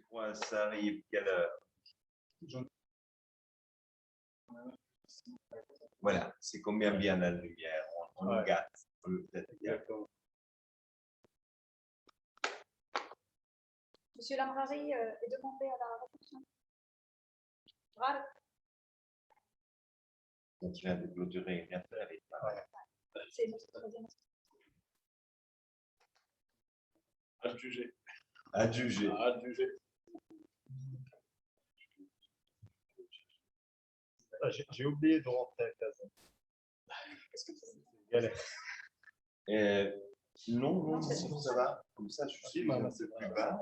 crois que ça arrive quelle heure? Voilà, c'est combien bien la lumière? On le gâte. On le gâte. Monsieur Lamrari est demandé à la réflexion. On vient de clôturer une affaire et C'est notre troisième. Adjugé. adjugé. Adjugé. J'ai oublié de rentrer à casa. Qu'est-ce que c'est galère. Non, ça va. Comme ça, je suis un peu plus bas.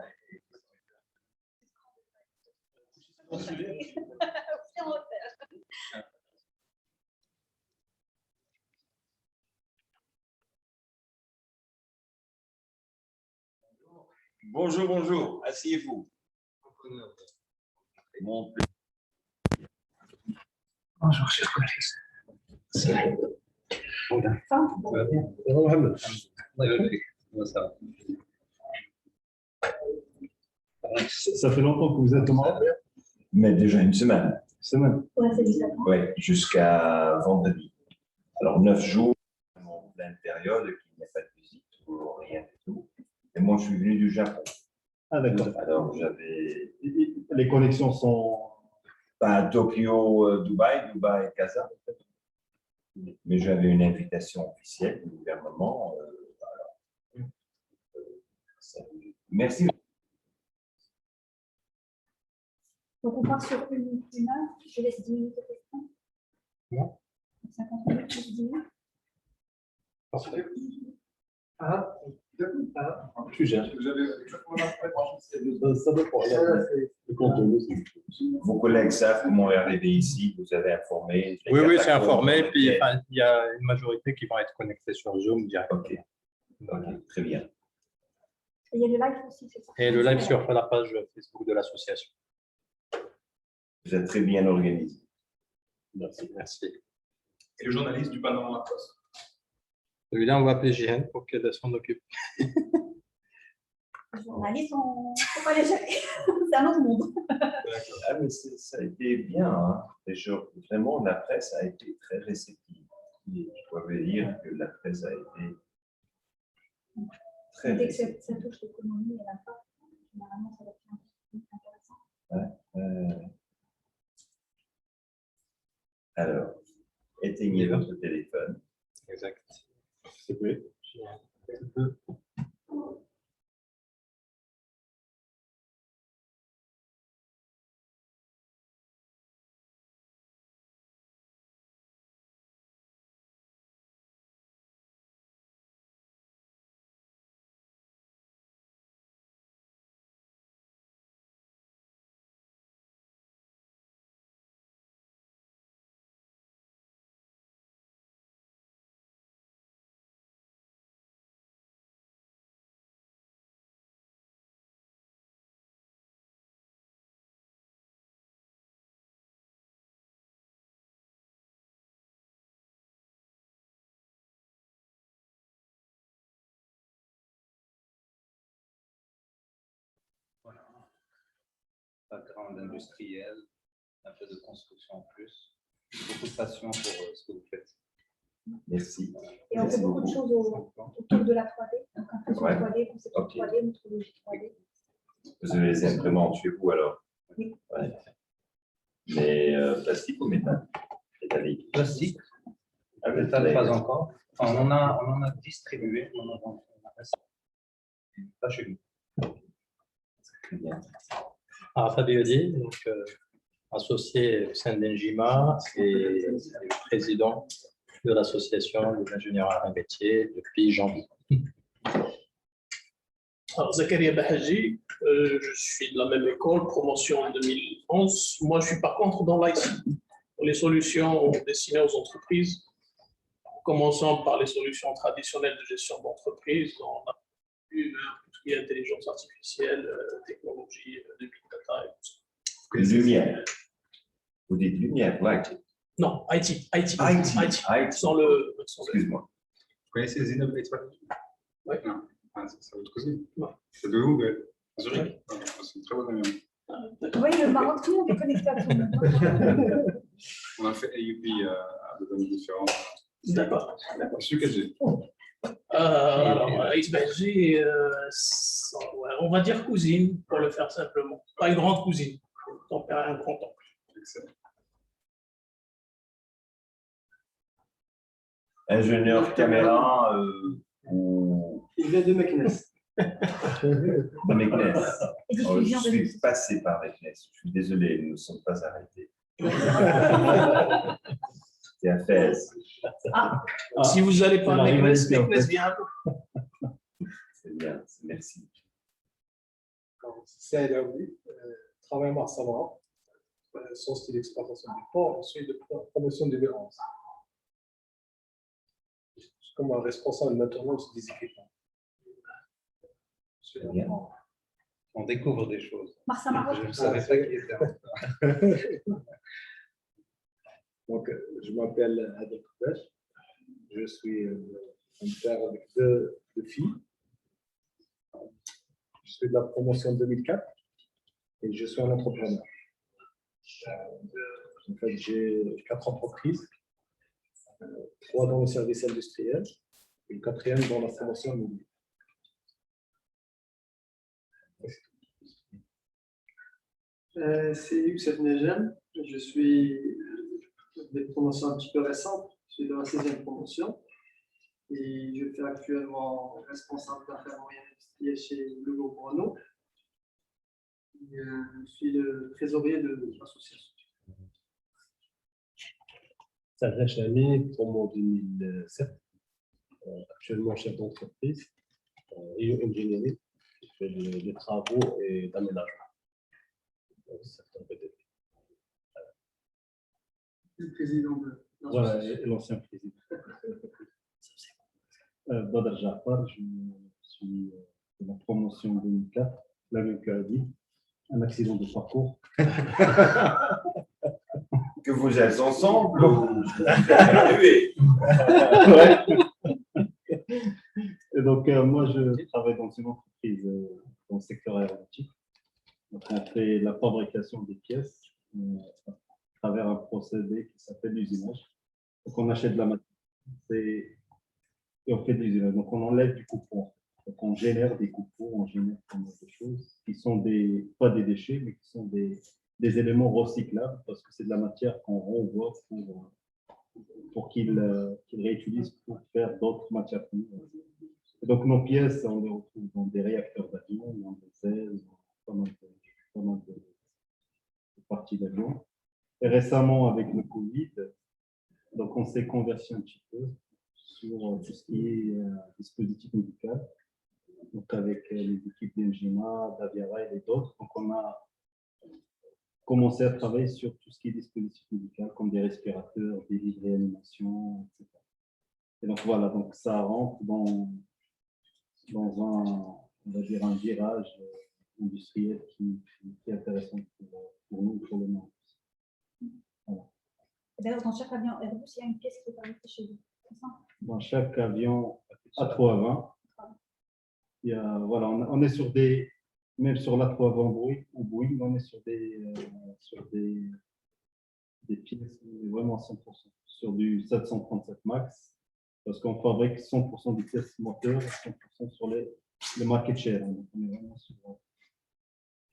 Bonjour, bonjour. Asseyez-vous. Bonjour, chers collègues. Ça fait longtemps que vous êtes au Maroc? Mais déjà une semaine. Ouais, c'est différent. Oui, jusqu'à vendredi. Alors, 9 jours, en pleine période, qu'il n'y a pas de visite ou rien du tout. Et moi, je suis venu du Japon. Ah, d'accord. Alors, j'avais Les connexions sont. pas Tokyo, Dubaï, Dubaï, Casa. Mais j'avais une invitation officielle du gouvernement. Voilà. Merci. Donc, on part sur une heure. Je laisse 10 minutes de questions. Non. 50 minutes plus 10 minutes. Parfait. Tu gères. Ça dépend. Le contenu. Vos collègues savent comment arriver ici. Vous avez informé. Oui, c'est informé. Puis il y a une majorité qui vont être connectés sur Zoom directement. Ok, très bien. Et il y a le live aussi, c'est ça. Et le live sur la page Facebook de l'association. Vous êtes très bien organisé. Merci. Et le journaliste du Panorama Post. Celui-là, on va appeler JN pour qu'elle s'en occupe. Les journalistes, on ne peut pas les gérer. C'est un autre monde. Ah, mais ça a été bien. Hein. Vraiment, la presse a été très réceptive. Et je dois vous dire que la presse a été très Dès que réceptive. ça touche l'économie et l'impact, généralement, ça va être un peu intéressant. Alors, éteignez votre téléphone. Exact. C'est vrai. Background industriel, un peu de construction en plus. Beaucoup de passion pour ce que vous faites. Merci. Et on fait beaucoup de choses autour de la 3D. Donc, impression 3D, conception 3D, méthodologie 3D. Vous avez les imprimantes chez vous alors? Oui. Ouais. Mais plastique ou métal? Métallique. Plastique, Ah, métal pas encore. Enfin, on en a distribué, on en a pas chez nous. Très bien. Arafat Biodi, donc associé au sein d'Enjima et président de l'association des ingénieurs arts et métiers depuis janvier. Alors, Zakaria Bahaji, je suis de la même école, promotion en 2011. Moi, je suis par contre dans l'IT, pour les solutions destinées aux entreprises. Commençons par les solutions traditionnelles de gestion d'entreprise. On a vu tout ce qui est intelligence artificielle, technologie, de big data et tout ça. Lumière. Vous dites lumière, light. Non, IT. IT. Sans le. Excuse-moi. Vous connaissez Xenoblade? Oui. Non, c'est votre cousine. Ouais. C'est de où? Zurich. C'est une très bonne avion. Oui, le Maroc, tout le monde est connecté à tout le monde. On a fait AUP à de bonnes différences. D'accord. Je suis KG. Alors, XBG, ouais, on va dire cousine, pour le faire simplement. Pas une grande cousine. Ton père est un grand-oncle. Excellent. Ingénieur caméra ou Il vient de Meknes. de Meknes. Et Oh, je diffusion de suis passé par Meknes. Je suis désolé, nous ne sommes pas arrêtés. C'est à Fès. Si vous n'allez pas c'est à la Meknes, rivalité, en Meknes fait. vient. C'est bien, merci. C'est Daoudi, travaille à Marsamara, son style d'exploitation du port, ensuite de promotion des vérances. Comme un responsable maintenance des équipements. C'est bien. On découvre des choses. Marsa Maroc. Je ne savais pas qui était en Donc, je m'appelle Adel Koubache. Je suis un père avec deux filles. Je suis de la promotion 2004 et je suis un entrepreneur. En fait, j'ai 4 entreprises, 3 dans le service industriel et le 4e dans la promotion immobilière. C'est Youssef Nejem. Je suis des promotions un petit peu récentes. Je suis dans la 6e promotion. Et je fais actuellement responsable d'affaires moyennes industrielles chez le groupe Renault. Je suis le trésorier de l'association. Sadra Chami, promo 2007, actuellement chef d'entreprise, Rio Engineering, qui fait des travaux et d'aménagement. Le président de Voilà, l'association. et l'ancien président. Badr Jafar, je suis de la promotion 2004, la même que Adi, un accident de parcours. Que vous êtes ensemble ou vous êtes Et donc, moi, je travaille dans une entreprise dans le secteur aéronautique. Donc, on fait la fabrication des pièces à travers un procédé qui s'appelle l'usinage. Donc, on achète de la matière et on fait de l'usinage. Donc, on enlève du coupon. Donc, on génère des coupons, on génère des choses qui sont pas des déchets, mais qui sont des éléments recyclables parce que c'est de la matière qu'on renvoie pour qu'ils réutilisent pour faire d'autres matières premières. Et donc, nos pièces, on les retrouve dans des réacteurs d'avion, dans des ailes, dans pas mal de parties d'avion. Et récemment, avec le Covid, donc on s'est converti un petit peu sur tout ce qui est dispositif médical, donc avec les équipes d'Engima, d'Aviara et d'autres. Donc, on a commencé à travailler sur tout ce qui est dispositif médical, comme des respirateurs, des lits de réanimation, etc. Et donc voilà, donc ça rentre dans on va dire un virage industriel qui est intéressant pour nous, pour le monde. Voilà. D'ailleurs, dans chaque avion Airbus, il y a une pièce qui est fabriquée chez vous. C'est ça? Dans chaque avion A320, il y a, voilà, on est sur des, même sur l'A320 ou Boeing, on est sur des pièces vraiment à 100%, sur du 737 MAX, parce qu'on fabrique 100% des pièces moteurs, 100% sur les market share. Donc on est vraiment sur,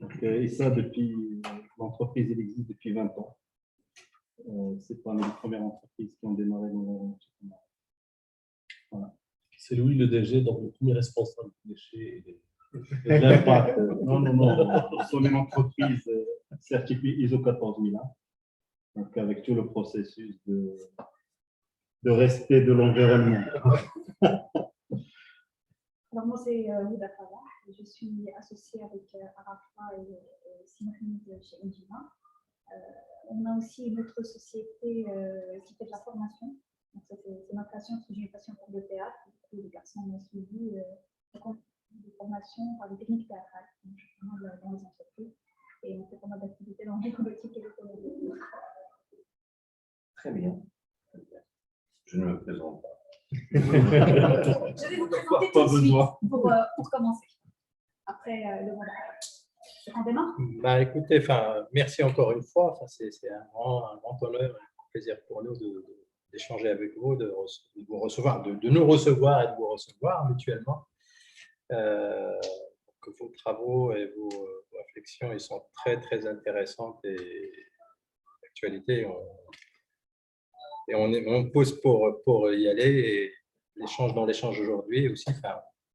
donc, et ça, depuis, l'entreprise elle existe depuis 20 ans. C'est parmi les premières entreprises qui ont démarré dans l'aéronautique. Voilà. C'est Louis le DG, donc le premier responsable des déchets et de l'impact. Non, nous sommes une entreprise certifiée ISO 14001, donc avec tout le processus de respect de l'environnement. Alors, moi, c'est Ouda Fava. Je suis associée avec Arafa et Simrine chez Engima. On a aussi une autre société qui fait de la formation. Donc, c'est ma passion, parce que j'ai une passion pour le théâtre. Les garçons m'ont suivi des formations par les techniques théâtrales. Donc, je suis vraiment dans les entreprises et on fait pas mal d'activités dans l'écologie et l'économie. Très bien. Je ne me présente pas. Je vais vous présenter tout de suite pour commencer. après le mandat. On démarre? Bah, écoutez, merci encore une fois. C'est un grand honneur, un plaisir pour nous d'échanger avec vous, de vous recevoir, de nous recevoir et de vous recevoir mutuellement. Que vos travaux et vos réflexions, ils sont très, très intéressantes et d'actualité. Et on pousse pour y aller. Et dans l'échange aujourd'hui aussi,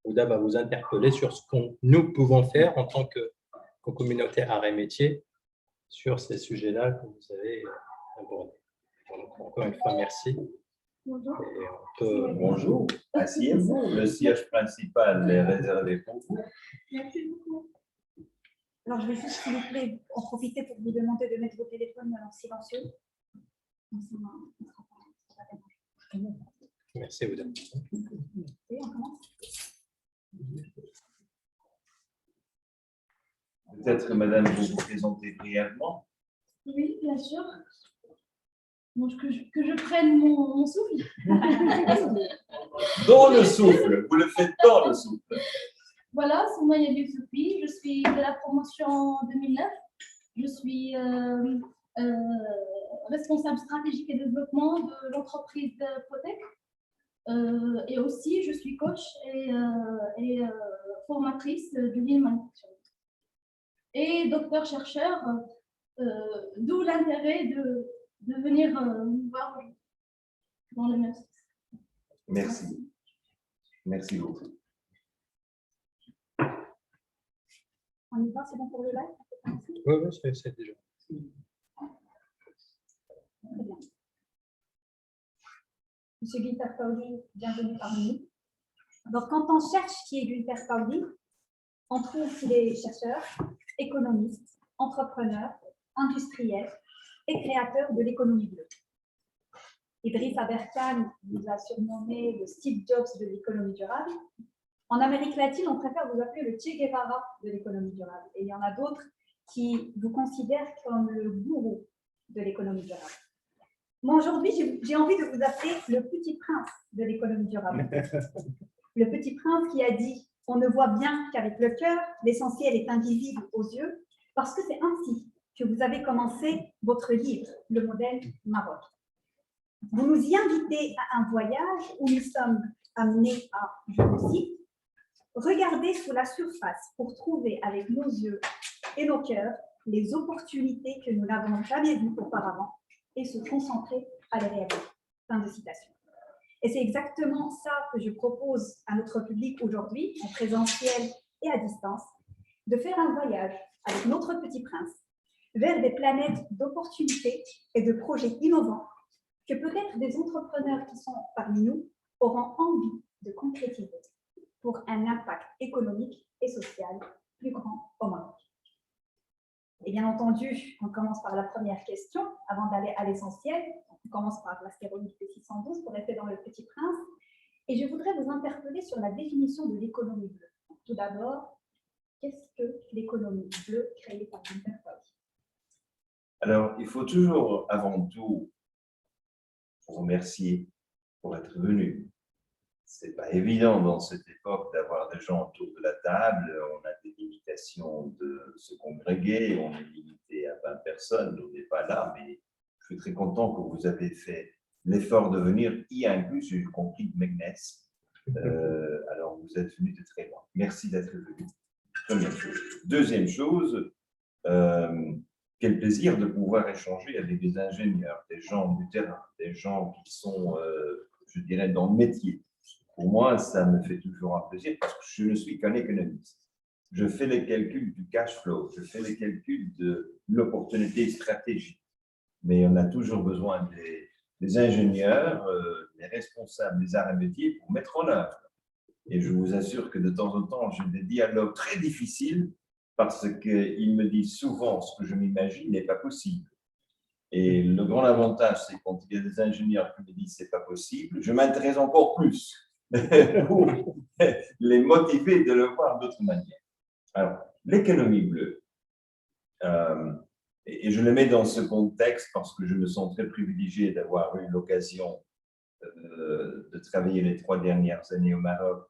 Ouda va vous interpeller sur ce que nous pouvons faire en tant que communauté arts et métiers sur ces sujets-là que vous avez abordés. Donc, encore une fois, merci. Bonjour. Bonjour, asseyez-vous. Le siège principal est réservé pour vous. Merci beaucoup. Alors, je vais juste, s'il vous plaît, en profiter pour vous demander de mettre vos téléphones en silencieux. Merci, Ouda. Et on commence. Peut-être, madame, vous vous présentez brièvement. Oui, bien sûr. Donc, que je prenne mon souffle. Dans le souffle, vous le faites dans le souffle. Voilà, c'est moi Yael Youssoufi, je suis de la promotion 2009. Je suis responsable stratégique et développement de l'entreprise Protec. Et aussi, je suis coach et formatrice du Lean Manufacturing. Et docteur-chercheur, d'où l'intérêt de venir nous voir dans le même sens. Merci. Merci beaucoup. On y va, c'est bon pour le live? Oui, c'est déjà. Très bien. Monsieur Günter Pauli, bienvenue parmi nous. Donc, quand on cherche qui est Günter Pauli, on trouve qu'il est chercheur, économiste, entrepreneur, industriel et créateur de l'économie bleue. Idriss Aberkan nous a surnommé le Steve Jobs de l'économie durable. En Amérique latine, on préfère vous appeler le Che Guevara de l'économie durable. Et il y en a d'autres qui vous considèrent comme le gourou de l'économie durable. Moi, aujourd'hui, j'ai envie de vous appeler le petit prince de l'économie durable. Le petit prince qui a dit « On ne voit bien qu'avec le cœur, l'essentiel est invisible aux yeux », parce que c'est ainsi que vous avez commencé votre livre, Le modèle Maroc. Vous nous y invitez à un voyage où nous sommes amenés à, je vous cite, regarder sous la surface pour trouver avec nos yeux et nos cœurs les opportunités que nous n'avons jamais vues auparavant et se concentrer à les réaliser. Fin de citation. Et c'est exactement ça que je propose à notre public aujourd'hui, en présentiel et à distance, de faire un voyage avec notre petit prince vers des planètes d'opportunités et de projets innovants que peut-être des entrepreneurs qui sont parmi nous auront envie de concrétiser pour un impact économique et social plus grand au Maroc. Et bien entendu, on commence par la première question, avant d'aller à l'essentiel. On commence par l'astéroïde P612 pour rester dans le Petit Prince. Et je voudrais vous interpeller sur la définition de l'économie bleue. Tout d'abord, qu'est-ce que l'économie bleue créée par Günter Pauli? Alors, il faut toujours, avant tout, vous remercier pour être venu. Ce n'est pas évident dans cette époque d'avoir des gens autour de la table. On a des limitations de se congréguer, on est limité à 20 personnes, on n'est pas là, mais je suis très content que vous avez fait l'effort de venir, y inclus, j'ai compris, de Meknes. Alors, vous êtes venu de très loin. Merci d'être venu. Première chose. Deuxième chose, quel plaisir de pouvoir échanger avec des ingénieurs, des gens du terrain, des gens qui sont, je dirais, dans le métier. Pour moi, ça me fait toujours un plaisir parce que je ne suis qu'un économiste. Je fais les calculs du cash flow, je fais les calculs de l'opportunité stratégique. Mais on a toujours besoin des ingénieurs, des responsables des arts et métiers pour mettre en œuvre. Et je vous assure que de temps en temps, j'ai des dialogues très difficiles parce qu'ils me disent souvent ce que je m'imagine n'est pas possible. Et le grand avantage, c'est quand il y a des ingénieurs qui me disent c'est pas possible, je m'intéresse encore plus pour les motiver de le voir d'autre manière. Alors, l'économie bleue, et je le mets dans ce contexte parce que je me sens très privilégié d'avoir eu l'occasion de travailler les 3 dernières années au Maroc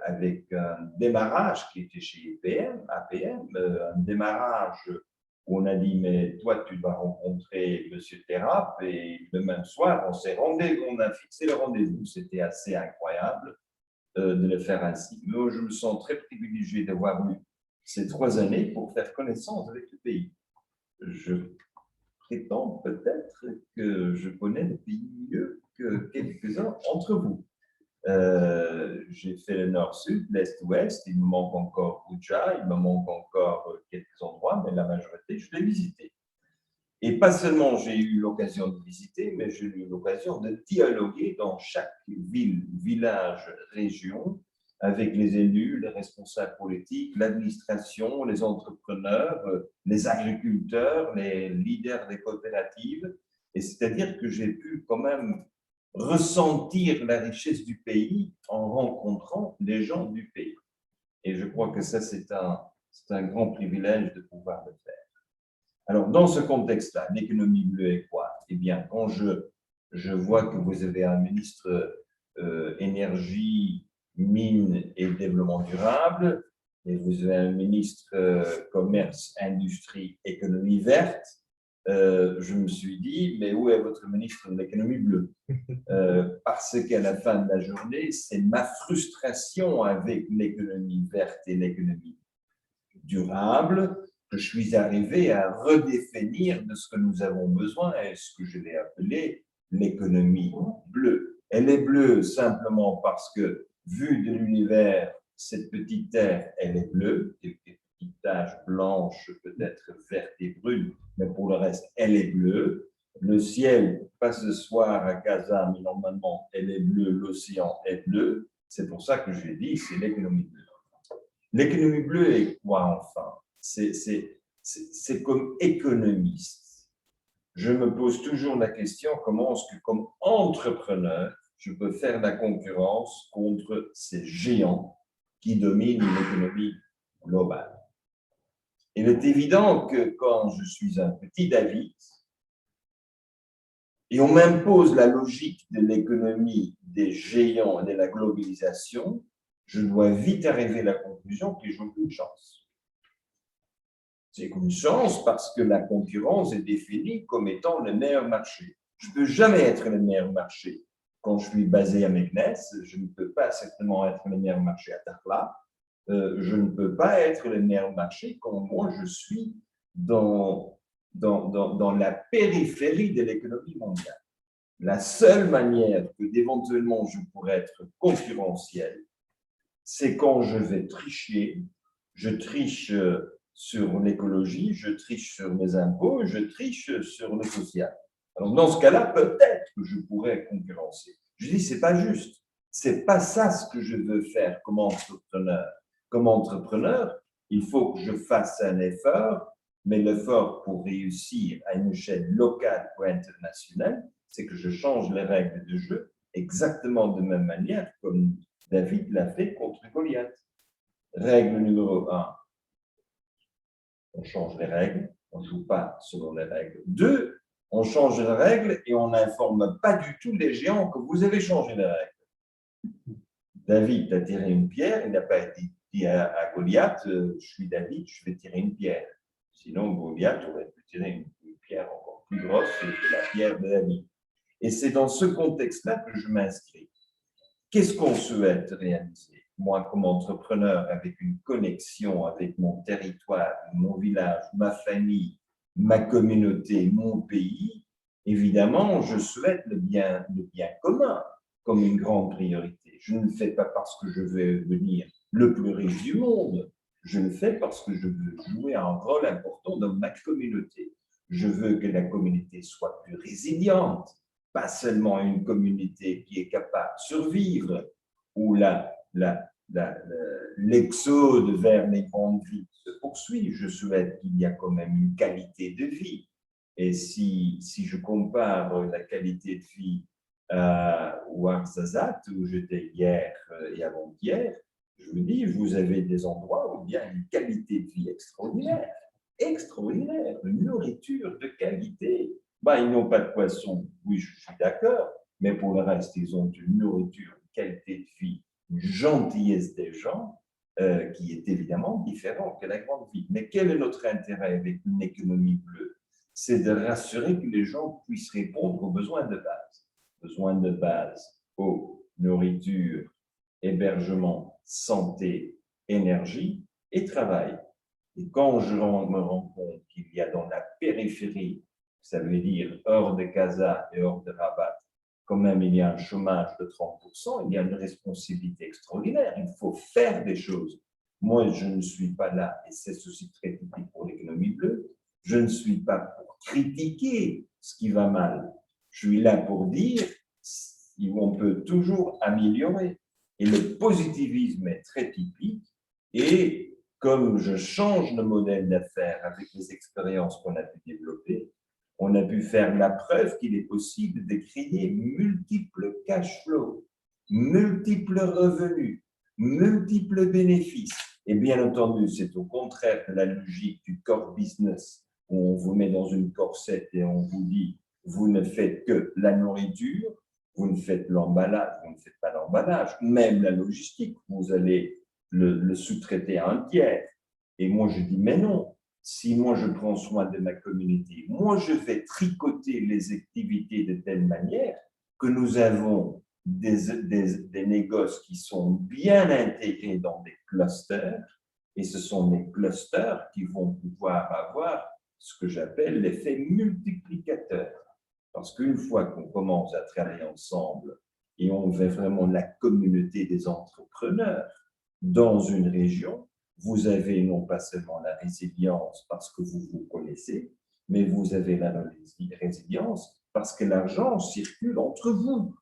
avec un démarrage qui était chez APM, un démarrage où on a dit, mais toi, tu dois rencontrer M. Terrap, et le même soir, on a fixé le rendez-vous. C'était assez incroyable de le faire ainsi. Mais je me sens très privilégié d'avoir eu ces 3 années pour faire connaissance avec le pays. Je prétends peut-être que je connais le pays mieux que quelques-uns d'entre vous. J'ai fait le nord-sud, l'est-ouest, il me manque encore Boucha, il me manque encore quelques endroits, mais la majorité, je l'ai visité. Et pas seulement j'ai eu l'occasion de visiter, mais j'ai eu l'occasion de dialoguer dans chaque ville, village, région, avec les élus, les responsables politiques, l'administration, les entrepreneurs, les agriculteurs, les leaders des coopératives. Et c'est-à-dire que j'ai pu quand même ressentir la richesse du pays en rencontrant les gens du pays. Et je crois que ça, c'est un grand privilège de pouvoir le faire. Alors, dans ce contexte-là, l'économie bleue est quoi? Eh bien, quand je vois que vous avez un ministre énergie, mines et développement durable, et vous avez un ministre commerce, industrie, économie verte, je me suis dit, mais où est votre ministre de l'économie bleue? Parce qu'à la fin de la journée, c'est ma frustration avec l'économie verte et l'économie durable que je suis arrivé à redéfinir de ce que nous avons besoin et ce que je vais appeler l'économie bleue. Elle est bleue simplement parce que, vu de l'univers, cette petite terre, elle est bleue, quelques petites taches blanches, peut-être vertes et brunes, mais pour le reste, elle est bleue. Le ciel, pas ce soir à Casa, mais normalement, elle est bleue, l'océan est bleu. C'est pour ça que j'ai dit, c'est l'économie bleue. L'économie bleue est quoi, enfin? C'est comme économiste. Je me pose toujours la question, comment est-ce que, comme entrepreneur, je peux faire la concurrence contre ces géants qui dominent l'économie globale? Il est évident que quand je suis un petit David, et on m'impose la logique de l'économie des géants et de la globalisation, je dois vite arriver à la conclusion que j'ai aucune chance. C'est une chance parce que la concurrence est définie comme étant le meilleur marché. Je ne peux jamais être le meilleur marché quand je suis basé à Meknes, je ne peux pas certainement être le meilleur marché à Dakhla, je ne peux pas être le meilleur marché quand moi je suis dans la périphérie de l'économie mondiale. La seule manière que d'éventuellement je pourrais être concurrentiel, c'est quand je vais tricher, je triche sur l'écologie, je triche sur mes impôts, je triche sur le social. Alors, dans ce cas-là, peut-être que je pourrais concurrencer. Je dis, c'est pas juste. C'est pas ça ce que je veux faire comme entrepreneur. Comme entrepreneur, il faut que je fasse un effort, mais l'effort pour réussir à une échelle locale ou internationale, c'est que je change les règles de jeu exactement de la même manière comme David l'a fait contre Goliath. Règle numéro 1, on change les règles, on ne joue pas selon les règles. 2, on change les règles et on n'informe pas du tout les géants que vous avez changé les règles. David a tiré une pierre, il n'a pas dit à Goliath, je suis David, je vais tirer une pierre. Sinon, Goliath aurait pu tirer une pierre encore plus grosse que la pierre de David. Et c'est dans ce contexte-là que je m'inscris. Qu'est-ce qu'on souhaite réaliser? Moi, comme entrepreneur, avec une connexion avec mon territoire, mon village, ma famille, ma communauté, mon pays, évidemment, je souhaite le bien commun comme une grande priorité. Je ne le fais pas parce que je veux devenir le plus riche du monde. Je le fais parce que je veux jouer un rôle important dans ma communauté. Je veux que la communauté soit plus résiliente, pas seulement une communauté qui est capable de survivre, où l'exode vers les grandes villes se poursuit. Je souhaite qu'il y ait quand même une qualité de vie. Et si je compare la qualité de vie à Ouarzazate, où j'étais hier et avant-hier, je vous dis, vous avez des endroits où il y a une qualité de vie extraordinaire, une nourriture de qualité. Ils n'ont pas de poisson, oui, je suis d'accord, mais pour le reste, ils ont une nourriture, une qualité de vie gentillesse des gens qui est évidemment différente que la grande ville. Mais quel est notre intérêt avec une économie bleue? C'est de rassurer que les gens puissent répondre aux besoins de base. Besoins de base, eau, nourriture, hébergement, santé, énergie et travail. Et quand je me rends compte qu'il y a dans la périphérie, ça veut dire hors de Casa et hors de Rabat, quand même il y a un chômage de 30%, il y a une responsabilité extraordinaire. Il faut faire des choses. Moi, je ne suis pas là, et c'est aussi très typique pour l'économie bleue, je ne suis pas pour critiquer ce qui va mal. Je suis là pour dire qu'on peut toujours améliorer. Et le positivisme est très typique. Et comme je change de modèle d'affaires avec les expériences qu'on a pu développer, on a pu faire la preuve qu'il est possible de créer multiples cash flows, multiples revenus, multiples bénéfices. Et bien entendu, c'est au contraire de la logique du core business, où on vous met dans une corsette et on vous dit, vous ne faites que la nourriture, vous ne faites l'emballage, vous ne faites pas l'emballage, même la logistique, vous allez le sous-traiter à un tiers. Et moi, je dis, mais non, si moi, je prends soin de ma communauté, moi, je vais tricoter les activités de telle manière que nous avons des négoces qui sont bien intégrés dans des clusters, et ce sont des clusters qui vont pouvoir avoir ce que j'appelle l'effet multiplicateur. Parce qu'une fois qu'on commence à travailler ensemble et on fait vraiment la communauté des entrepreneurs dans une région, vous avez non pas seulement la résilience parce que vous vous connaissez, mais vous avez la résilience parce que l'argent circule entre vous.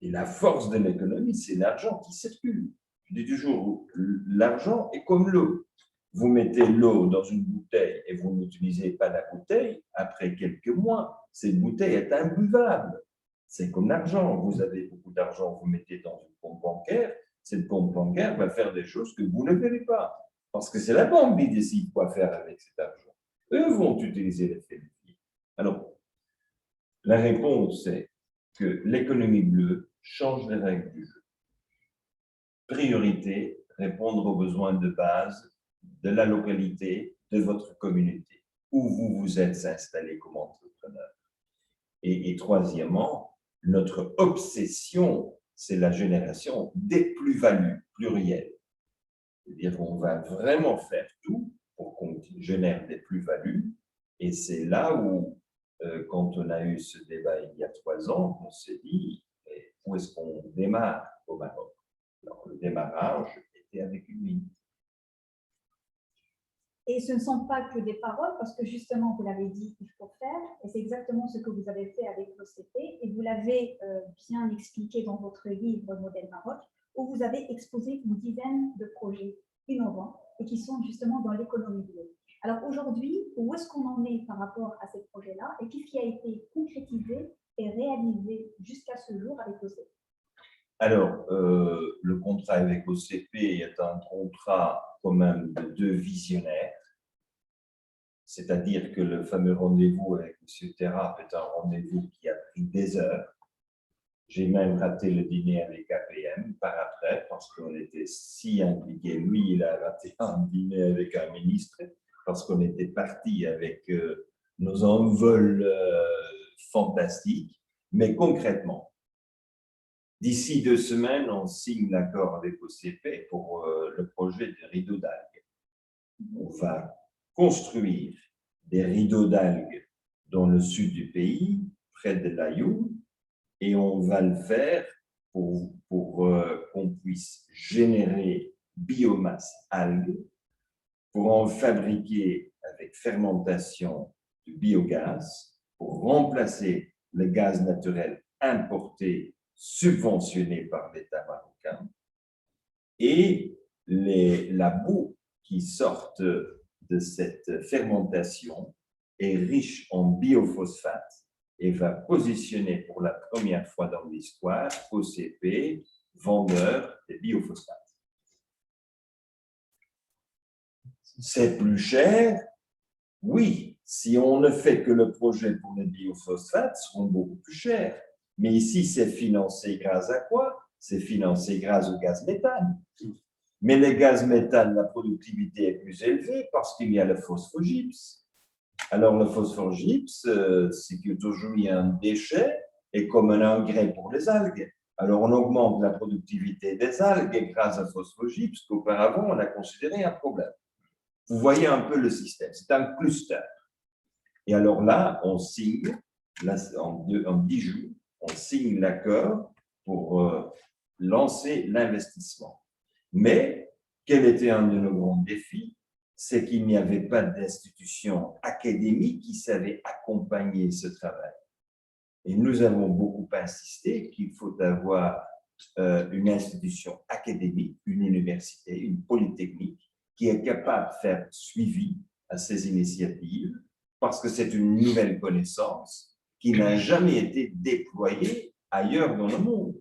Et la force de l'économie, c'est l'argent qui circule. Je dis toujours, l'argent est comme l'eau. Vous mettez l'eau dans une bouteille et vous n'utilisez pas la bouteille, après quelques mois, cette bouteille est imbuvable. C'est comme l'argent. Vous avez beaucoup d'argent, vous mettez dans une compte bancaire, cette compte bancaire va faire des choses que vous ne verrez pas. Parce que c'est la banque qui décide quoi faire avec cet argent. Eux vont utiliser l'effet levier. Alors, la réponse est que l'économie bleue change les règles du jeu. Priorité, répondre aux besoins de base de la localité, de votre communauté, où vous vous êtes installé comme entrepreneur. Et troisièmement, notre obsession, c'est la génération des plus-values plurielles. C'est-à-dire qu'on va vraiment faire tout pour qu'on génère des plus-values. Et c'est là où, quand on a eu ce débat il y a 3 ans, on s'est dit, où est-ce qu'on démarre au Maroc? Alors, le démarrage était avec une mine. Et ce ne sont pas que des paroles, parce que justement, vous l'avez dit, il faut faire, et c'est exactement ce que vous avez fait avec l'OCP, et vous l'avez bien expliqué dans votre livre Modèle Maroc, où vous avez exposé une dizaine de projets innovants et qui sont justement dans l'économie bleue. Alors aujourd'hui, où est-ce qu'on en est par rapport à ces projets-là, et qu'est-ce qui a été concrétisé et réalisé jusqu'à ce jour avec l'OCP? Alors, le contrat avec l'OCP est un contrat quand même de 2 visionnaires, c'est-à-dire que le fameux rendez-vous avec M. Terrap est un rendez-vous qui a pris des heures. J'ai même raté le dîner avec APM par après, parce qu'on était si impliqués. Lui, il a raté un dîner avec un ministre, parce qu'on était partis avec nos envols fantastiques. Mais concrètement, d'ici 2 semaines, on signe l'accord avec OCP pour le projet de rideaux d'algues. On va construire des rideaux d'algues dans le sud du pays, près de l'Ayoum, et on va le faire pour qu'on puisse générer biomasse algues, pour en fabriquer avec fermentation du biogaz, pour remplacer le gaz naturel importé subventionné par l'État marocain, et la boue qui sort de cette fermentation est riche en biophosphate et va positionner pour la première fois dans l'histoire OCP, vendeur de biophosphates. C'est plus cher? Oui, si on ne fait que le projet pour les biophosphates, seront beaucoup plus chers. Mais ici, c'est financé grâce à quoi? c'est financé grâce au gaz méthane. Mais les gaz méthane, la productivité est plus élevée parce qu'il y a le phosphogypse. Alors, le phosphogypse, c'est qu'aujourd'hui un déchet est comme un engrais pour les algues. Alors, on augmente la productivité des algues grâce au phosphogypse qu'auparavant, on a considéré un problème. Vous voyez un peu le système, c'est un cluster. Et alors là, on signe, là, en 10 jours, on signe l'accord pour lancer l'investissement. Mais, quel était un de nos grands défis? C'est qu'il n'y avait pas d'institution académique qui savait accompagner ce travail. Et nous avons beaucoup insisté qu'il faut avoir une institution académique, une université, une polytechnique, qui est capable de faire suivi à ces initiatives, parce que c'est une nouvelle connaissance qui n'a jamais été déployée ailleurs dans le monde.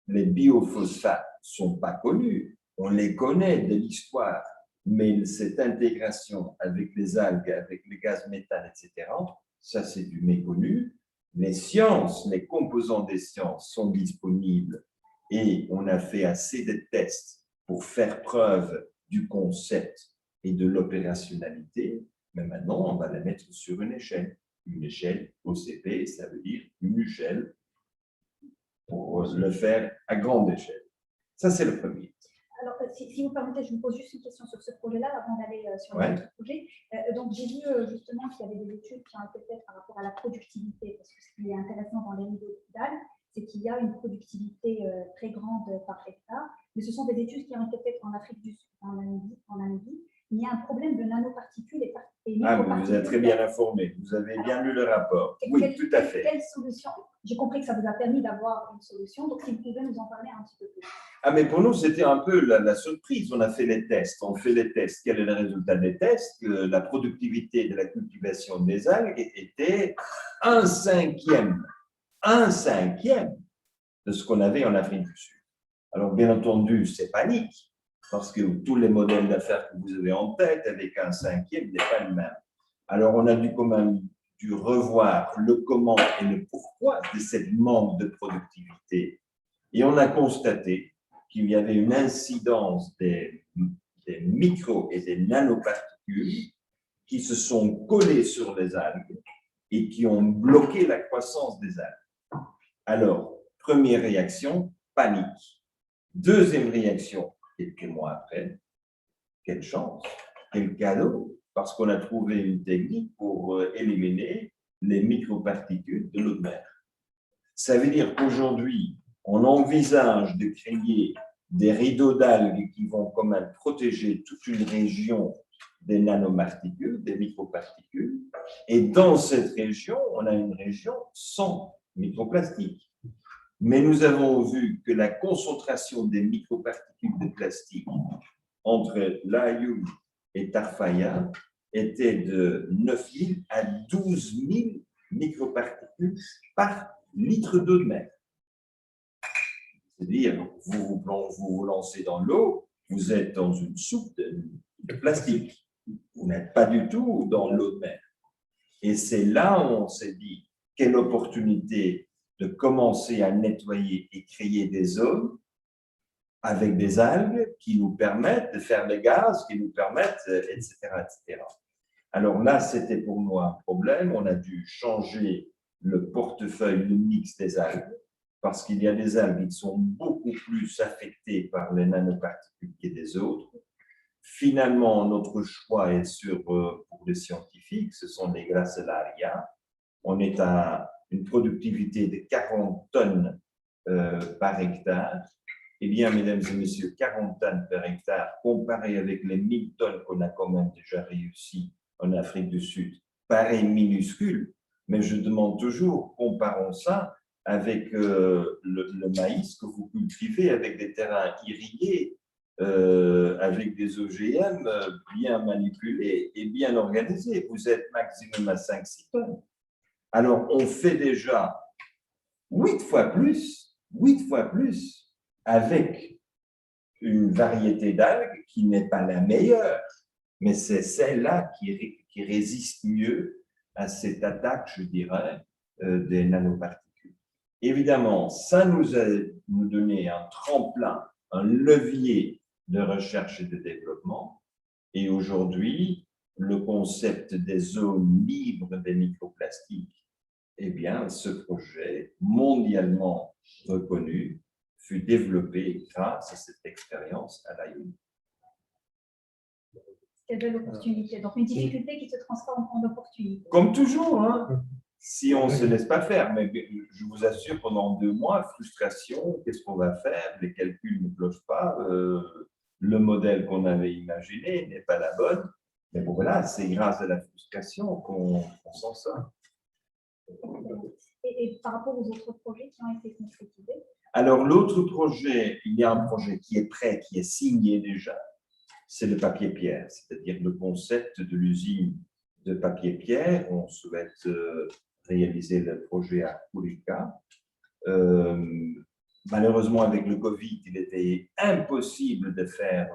Les biophosphates ne sont pas connus, on les connaît de l'histoire, mais cette intégration avec les algues, avec le gaz méthane, etc., ça c'est du méconnu. Les sciences, les composants des sciences sont disponibles et on a fait assez de tests pour faire preuve du concept et de l'opérationnalité, mais maintenant on va les mettre sur une échelle. Une échelle OCP, ça veut dire une échelle pour le faire à grande échelle. Ça, c'est le premier. Alors, si vous permettez, je vous pose juste une question sur ce projet-là avant d'aller sur Ouais. l'autre projet. Donc, j'ai vu justement qu'il y avait des études qui ont été faites par rapport à la productivité, parce que ce qui est intéressant dans les niveaux d'âge, c'est qu'il y a une productivité très grande par hectare, mais ce sont des études qui ont été faites en Afrique du Sud, en Namibie. Il y a un problème de nanoparticules et microparticules. Ah, vous êtes très bien informé, vous avez bien lu le rapport. Oui, tout à fait. Quelle solution? J'ai compris que ça vous a permis d'avoir une solution, donc si vous pouvez nous en parler un petit peu plus. Ah, mais pour nous, c'était un peu la surprise. On a fait les tests. On fait les tests. Quel est le résultat des tests? Que la productivité de la cultivation des algues était 1/5 de ce qu'on avait en Afrique du Sud. Alors, bien entendu, c'est panique, parce que tous les modèles d'affaires que vous avez en tête, avec 1/5 n'est pas le même. Alors, on a quand même dû revoir le comment et le pourquoi de cette manque de productivité. Et on a constaté qu'il y avait une incidence des micro- et des nanoparticules qui se sont collées sur les algues et qui ont bloqué la croissance des algues. Alors, première réaction, panique. Deuxième réaction, quelques mois après, quelle chance, quel cadeau, parce qu'on a trouvé une technique pour éliminer les microparticules de l'eau de mer. Ça veut dire qu'aujourd'hui, on envisage de créer des rideaux d'algues qui vont quand même protéger toute une région des nanoparticules, des microparticules. Et dans cette région, on a une région sans microplastiques. Mais nous avons vu que la concentration des microparticules de plastique entre l'Ayoub et Tarfaya était de 9 000 à 12 000 microparticules par litre d'eau de mer. C'est-à-dire, vous vous lancez dans l'eau, vous êtes dans une soupe de plastique. Vous n'êtes pas du tout dans l'eau de mer. Et c'est là où on s'est dit, quelle opportunité de commencer à nettoyer et créer des zones avec des algues qui nous permettent de faire des gaz, qui nous permettent, etc., etc. Alors là, c'était pour nous un problème. On a dû changer le portefeuille, le mix des algues, parce qu'il y a des algues qui sont beaucoup plus affectées par les nanoparticules que des autres. Finalement, notre choix est pour les scientifiques, ce sont les Gracilaria. On est à une productivité de 40 tonnes par hectare. Eh bien, mesdames et messieurs, 40 tonnes par hectare, comparé avec les 1000 tonnes qu'on a quand même déjà réussi en Afrique du Sud, paraît minuscule, mais je demande toujours, comparons ça avec le maïs que vous cultivez avec des terrains irrigués, avec des OGM bien manipulés et bien organisés. Vous êtes maximum à 5-6 tonnes. Alors, on fait déjà 8 fois plus avec une variété d'algues qui n'est pas la meilleure, mais c'est celle-là qui résiste mieux à cette attaque, je dirais, des nanoparticules. Évidemment, ça nous a donné un tremplin, un levier de recherche et de développement. Et aujourd'hui, le concept des zones libres des microplastiques, eh bien, ce projet mondialement reconnu fut développé grâce à cette expérience à l'AIUN. Quelle belle opportunité. Donc, une difficulté qui se transforme en opportunité. Comme toujours, hein, si on ne se laisse pas faire. Mais je vous assure, pendant 2 mois, frustration, qu'est-ce qu'on va faire? Les calculs ne clochent pas, le modèle qu'on avait imaginé n'est pas la bonne. Mais bon, voilà, c'est grâce à la frustration qu'on s'en sort. Et par rapport aux autres projets qui ont été concrétisés? Alors, l'autre projet, il y a un projet qui est prêt, qui est signé déjà, c'est le papier-pierre, c'est-à-dire le concept de l'usine de papier-pierre. On souhaite réaliser le projet à Kurica. Malheureusement, avec le Covid, il était impossible de faire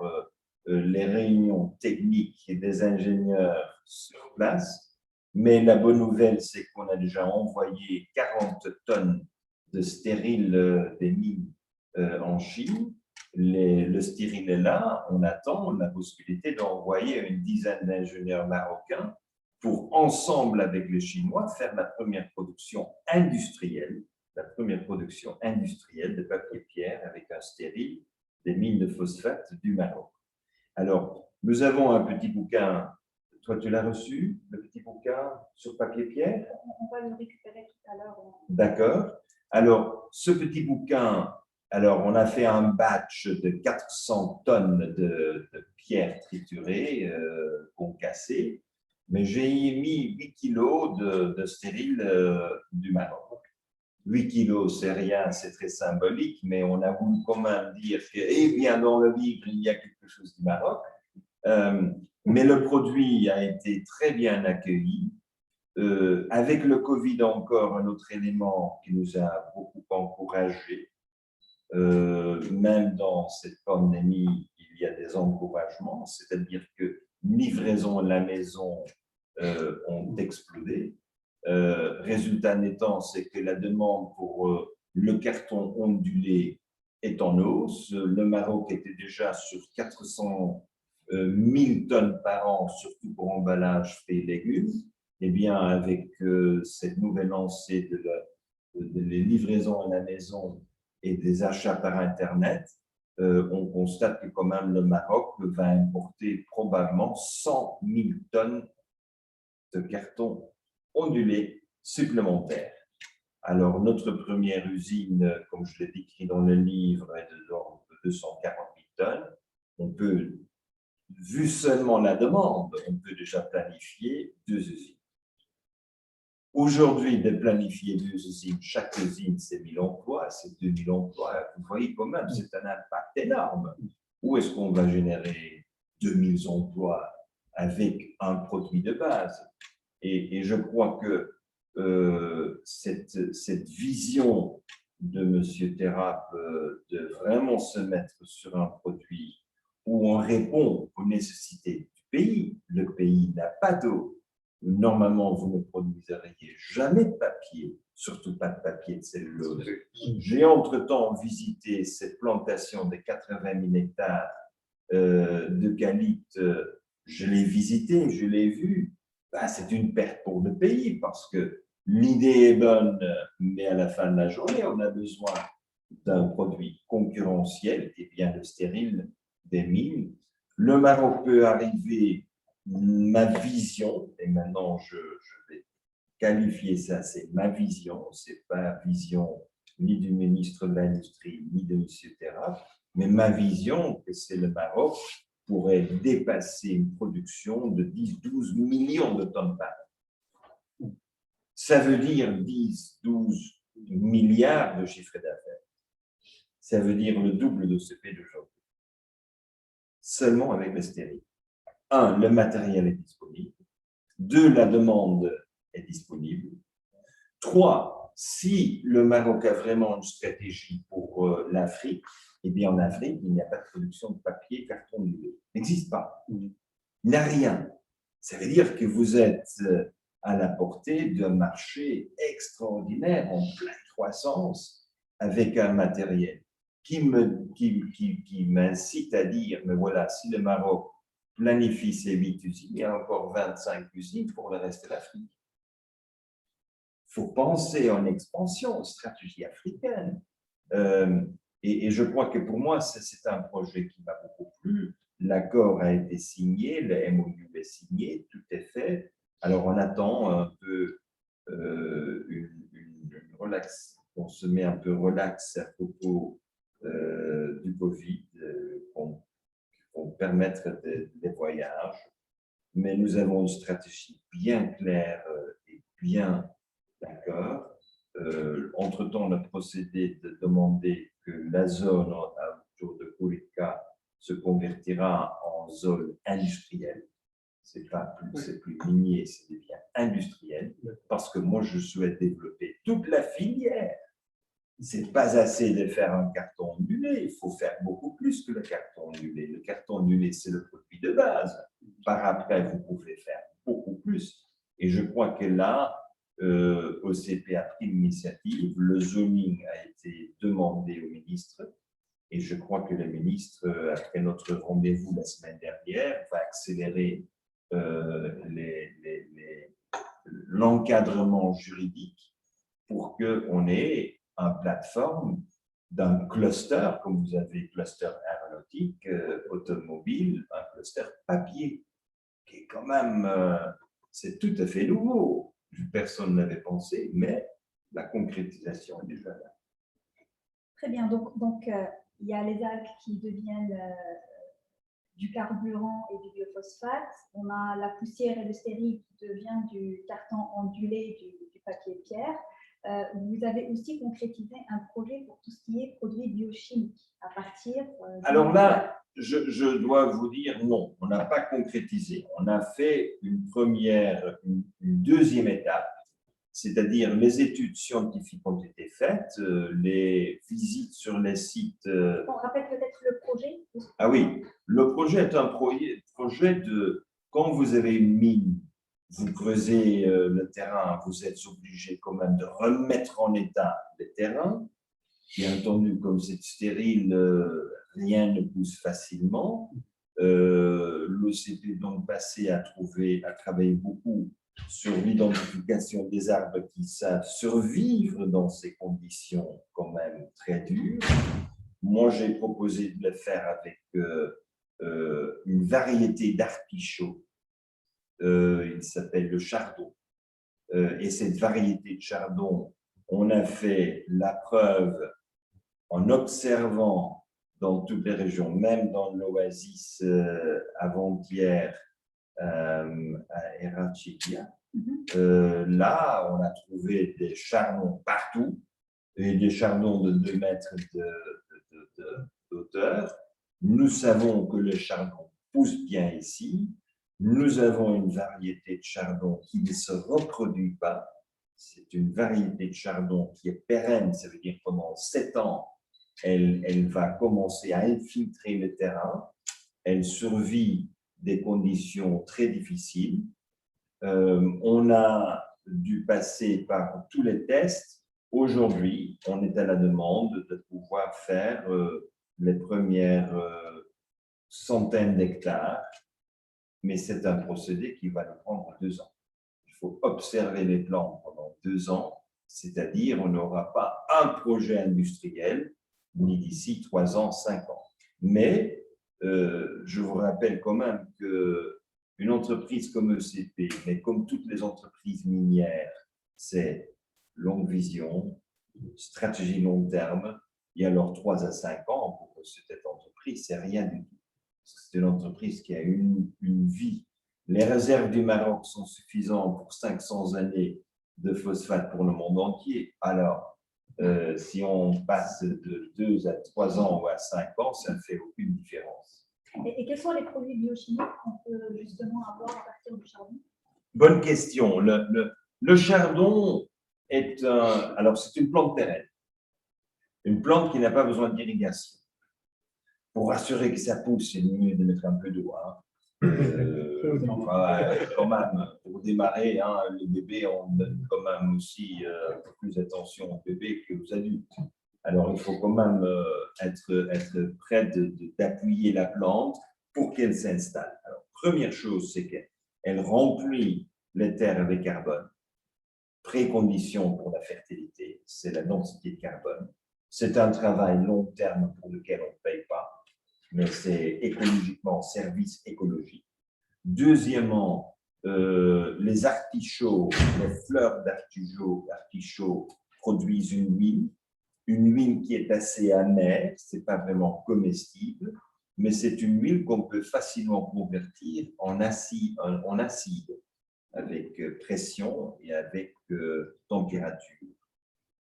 les réunions techniques et des ingénieurs sur place. Mais la bonne nouvelle, c'est qu'on a déjà envoyé 40 tonnes de stériles des mines en Chine. Le styrine est là, on attend la possibilité d'envoyer une dizaine d'ingénieurs marocains pour, ensemble avec les Chinois, faire la première production industrielle de papier-pierre avec un stérile des mines de phosphate du Maroc. Alors, nous avons un petit bouquin. Toi, tu l'as reçu, le petit bouquin sur papier-pierre? On va le récupérer tout à l'heure. D'accord. Alors, ce petit bouquin, alors on a fait un batch de 400 tonnes de pierres triturées, concassées, mais j'ai mis 8 kilos de stériles du Maroc. 8 kilos, c'est rien, c'est très symbolique, mais on a voulu quand même dire que, eh bien, dans le livre, il y a quelque chose du Maroc. Mais le produit a été très bien accueilli. Avec le Covid encore, un autre élément qui nous a beaucoup encouragés. Même dans cette pandémie, il y a des encouragements, c'est-à-dire que livraisons à la maison ont explosé. Résultat n'étant, c'est que la demande pour le carton ondulé est en hausse. Le Maroc était déjà sur 400 000 tonnes par an, surtout pour emballage, fruits et légumes. Eh bien, avec cette nouvelle lancée de les livraisons à la maison et des achats par Internet, on constate que quand même le Maroc va importer probablement 100 000 tonnes de carton ondulé supplémentaires. Alors, notre première usine, comme je l'ai décrit dans le livre, est de l'ordre de 240 000 tonnes. On peut, vu seulement la demande, on peut déjà planifier 2 usines. Aujourd'hui, de planifier 2 usines, chaque usine, c'est 1 000 emplois, c'est 2 000 emplois. Vous voyez quand même, c'est un impact énorme. Où est-ce qu'on va générer 2 000 emplois avec un produit de base? Et je crois que cette vision de M. Terrap de vraiment se mettre sur un produit où on répond aux nécessités du pays. Le pays n'a pas d'eau. Normalement, vous ne produiseriez jamais de papier, surtout pas de papier de cellulose. J'ai entre-temps visité cette plantation de 80 000 hectares d'eucalypte. Je l'ai visité, je l'ai vu. Ben, c'est une perte pour le pays parce que l'idée est bonne, mais à la fin de la journée, on a besoin d'un produit concurrentiel, et bien le stérile des mines. Le Maroc peut arriver, ma vision, et maintenant je vais qualifier ça, c'est ma vision, ce n'est pas la vision ni du ministre de l'Industrie, ni de M. Terrap, mais ma vision, que c'est le Maroc, pourrait dépasser une production de 10-12 millions de tonnes par an. Ça veut dire 10-12 milliards de chiffre d'affaires. Ça veut dire le double de ce fait d'aujourd'hui. Seulement avec le stérile. 1, le matériel est disponible. 2, la demande est disponible. 3, si le Maroc a vraiment une stratégie pour l'Afrique, eh bien en Afrique, il n'y a pas de production de papier, carton, ondulé. Il n'existe pas. Il n'y a rien. Ça veut dire que vous êtes à la portée d'un marché extraordinaire en plein croissance avec un matériel qui m'incite à dire, mais voilà, si le Maroc planifie ses 8 usines, il y a encore 25 usines pour le reste de l'Afrique. Il faut penser en expansion, stratégie africaine. Et je crois que pour moi, c'est un projet qui m'a beaucoup plu. L'accord a été signé, le MOU est signé, tout est fait. Alors, on attend un peu une relax, on se met un peu relax à propos du Covid, pour permettre des voyages. Mais nous avons une stratégie bien claire et bien d'accord. Entre-temps, on a procédé de demander que la zone autour de Kourika se convertira en zone industrielle. C'est plus minier, c'est bien industriel, parce que moi, je souhaite développer toute la filière. C'est pas assez de faire un carton ondulé, il faut faire beaucoup plus que le carton ondulé. Le carton ondulé, c'est le produit de base. Par après, vous pouvez faire beaucoup plus. Et je crois que là, OCP a pris l'initiative, le zoning a été demandé au ministre, et je crois que le ministre, après notre rendez-vous la semaine dernière, va accélérer l'encadrement juridique pour qu'on ait une plateforme d'un cluster, comme vous avez cluster aéronautique, automobile, un cluster papier, qui est quand même, c'est tout à fait nouveau. Personne n'avait pensé, mais la concrétisation est déjà là. Très bien, donc il y a les algues qui deviennent du carburant et du biophosphate. On a la poussière et le stérile qui devient du carton ondulé, du papier pierre. Vous avez aussi concrétisé un projet pour tout ce qui est produits biochimiques à partir… Alors là, je dois vous dire non, on n'a pas concrétisé. On a fait une deuxième étape, c'est-à-dire les études scientifiques ont été faites, les visites sur les sites… On rappelle peut-être le projet. Ah oui, le projet est un projet de… Quand vous avez une mine, vous creusez le terrain, vous êtes obligé quand même de remettre en état le terrain. Bien entendu, comme c'est stérile, rien ne pousse facilement. L'OCP donc passé à travailler beaucoup sur l'identification des arbres qui savent survivre dans ces conditions quand même très dures. Moi, j'ai proposé de le faire avec une variété d'artichaut. Il s'appelle le chardon. Et cette variété de chardon, on a fait la preuve en observant dans toutes les régions, même dans l'oasis avant-hier à Erachikia. Là, on a trouvé des chardons partout, et des chardons de 2 mètres d'auteur. Nous savons que le chardon pousse bien ici. Nous avons une variété de chardon qui ne se reproduit pas. C'est une variété de chardon qui est pérenne, ça veut dire pendant 7 ans, elle va commencer à infiltrer le terrain. Elle survit des conditions très difficiles. On a dû passer par tous les tests. Aujourd'hui, on est à la demande de pouvoir faire les premières centaines d'hectares, mais c'est un procédé qui va nous prendre 2 ans. Il faut observer les plants pendant 2 ans, c'est-à-dire on n'aura pas un projet industriel, ni d'ici 3 ans, 5 ans. Mais je vous rappelle quand même qu'une entreprise comme ECP, mais comme toutes les entreprises minières, c'est longue vision, stratégie long terme. Il y a alors 3 à 5 ans pour cette entreprise, c'est rien du tout. C'est une entreprise qui a une vie. Les réserves du Maroc sont suffisantes pour 500 années de phosphate pour le monde entier. Alors, si on passe de 2 à 3 ans ou à 5 ans, ça ne fait aucune différence. Et quels sont les produits biochimiques qu'on peut justement avoir à partir du chardon? Bonne question. Le chardon est alors c'est une plante pérenne. Une plante qui n'a pas besoin d'irrigation. Pour assurer que ça pousse, c'est mieux de mettre un peu d'eau. Quand même, pour démarrer, hein, les bébés, on donne quand même aussi un peu plus attention aux bébés qu'aux adultes. Alors, il faut quand même être prêt d'appuyer la plante pour qu'elle s'installe. Alors, première chose, c'est qu'elle remplit les terres avec carbone. Précondition pour la fertilité, c'est la densité de carbone. C'est un travail long terme pour lequel on ne paye pas, mais c'est écologiquement service écologique. Deuxièmement, les artichauts, les fleurs d'artichaut produisent une huile qui est assez amère, ce n'est pas vraiment comestible, mais c'est une huile qu'on peut facilement convertir en acide avec pression et avec température.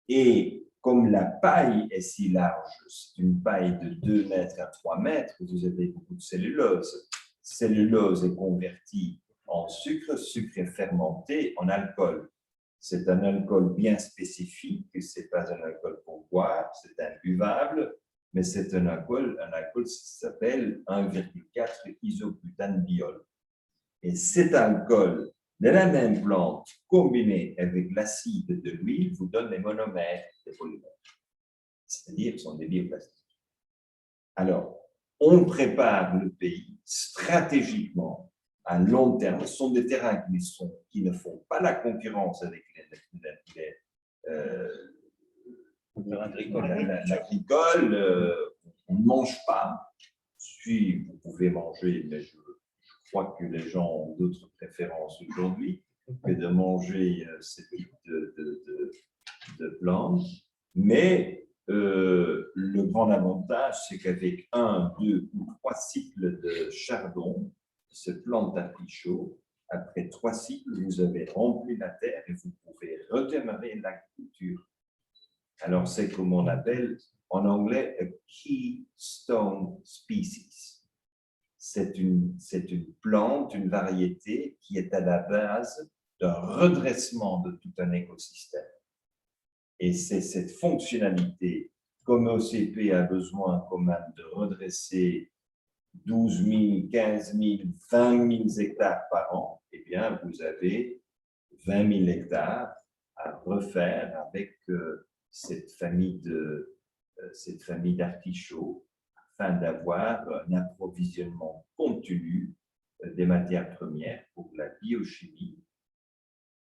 Et comme la paille est si large, c'est une paille de 2 mètres à 3 mètres, vous avez beaucoup de cellulose. Cellulose est convertie en sucre, sucre est fermenté en alcool. C'est un alcool bien spécifique, ce n'est pas un alcool pour boire, c'est imbuvable, mais c'est un alcool qui s'appelle 1,4 isobutanediol. Et cet alcool de la même plante, combiné avec l'acide de l'huile, vous donne les monomères des polymères, c'est-à-dire ce sont des bioplastiques. Alors, on prépare le pays stratégiquement à long terme. Ce sont des terrains qui ne font pas la concurrence avec l'agricole. On ne mange pas. Vous pouvez manger, mais je crois que les gens ont d'autres préférences aujourd'hui que de manger ce type de plantes. Mais le grand avantage, c'est qu'avec 1, 2 ou 3 cycles de chardon, cette plante d'artichaut, après 3 cycles, vous avez rempli la terre et vous pouvez redémarrer l'agriculture. Alors, c'est comme on appelle en anglais a keystone species. C'est une plante, une variété qui est à la base d'un redressement de tout un écosystème. Et c'est cette fonctionnalité, comme OCP a besoin quand même de redresser 12 000, 15 000, 20 000 hectares par an, eh bien, vous avez 20 000 hectares à refaire avec cette famille d'artichauts afin d'avoir un approvisionnement continu des matières premières pour la biochimie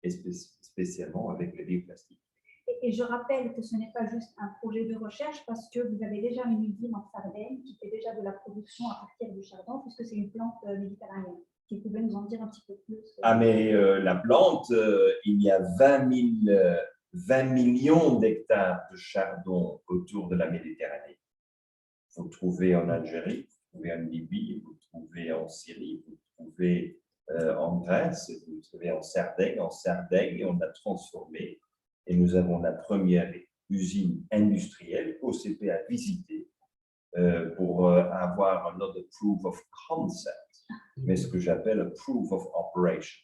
et spécialement avec les bioplastiques. Et je rappelle que ce n'est pas juste un projet de recherche parce que vous avez déjà une usine en Sardaigne qui fait déjà de la production à partir du chardon puisque c'est une plante méditerranéenne. Si vous pouvez nous en dire un petit peu plus. Mais la plante, il y a 20 millions d'hectares de chardon autour de la Méditerranée. Vous le trouvez en Algérie, vous le trouvez en Libye, vous le trouvez en Syrie, vous le trouvez en Grèce, vous le trouvez en Sardaigne. En Sardaigne, on a transformé et nous avons la première usine industrielle qu'OCP a visitée pour avoir un autre proof of concept, mais ce que j'appelle un proof of operations.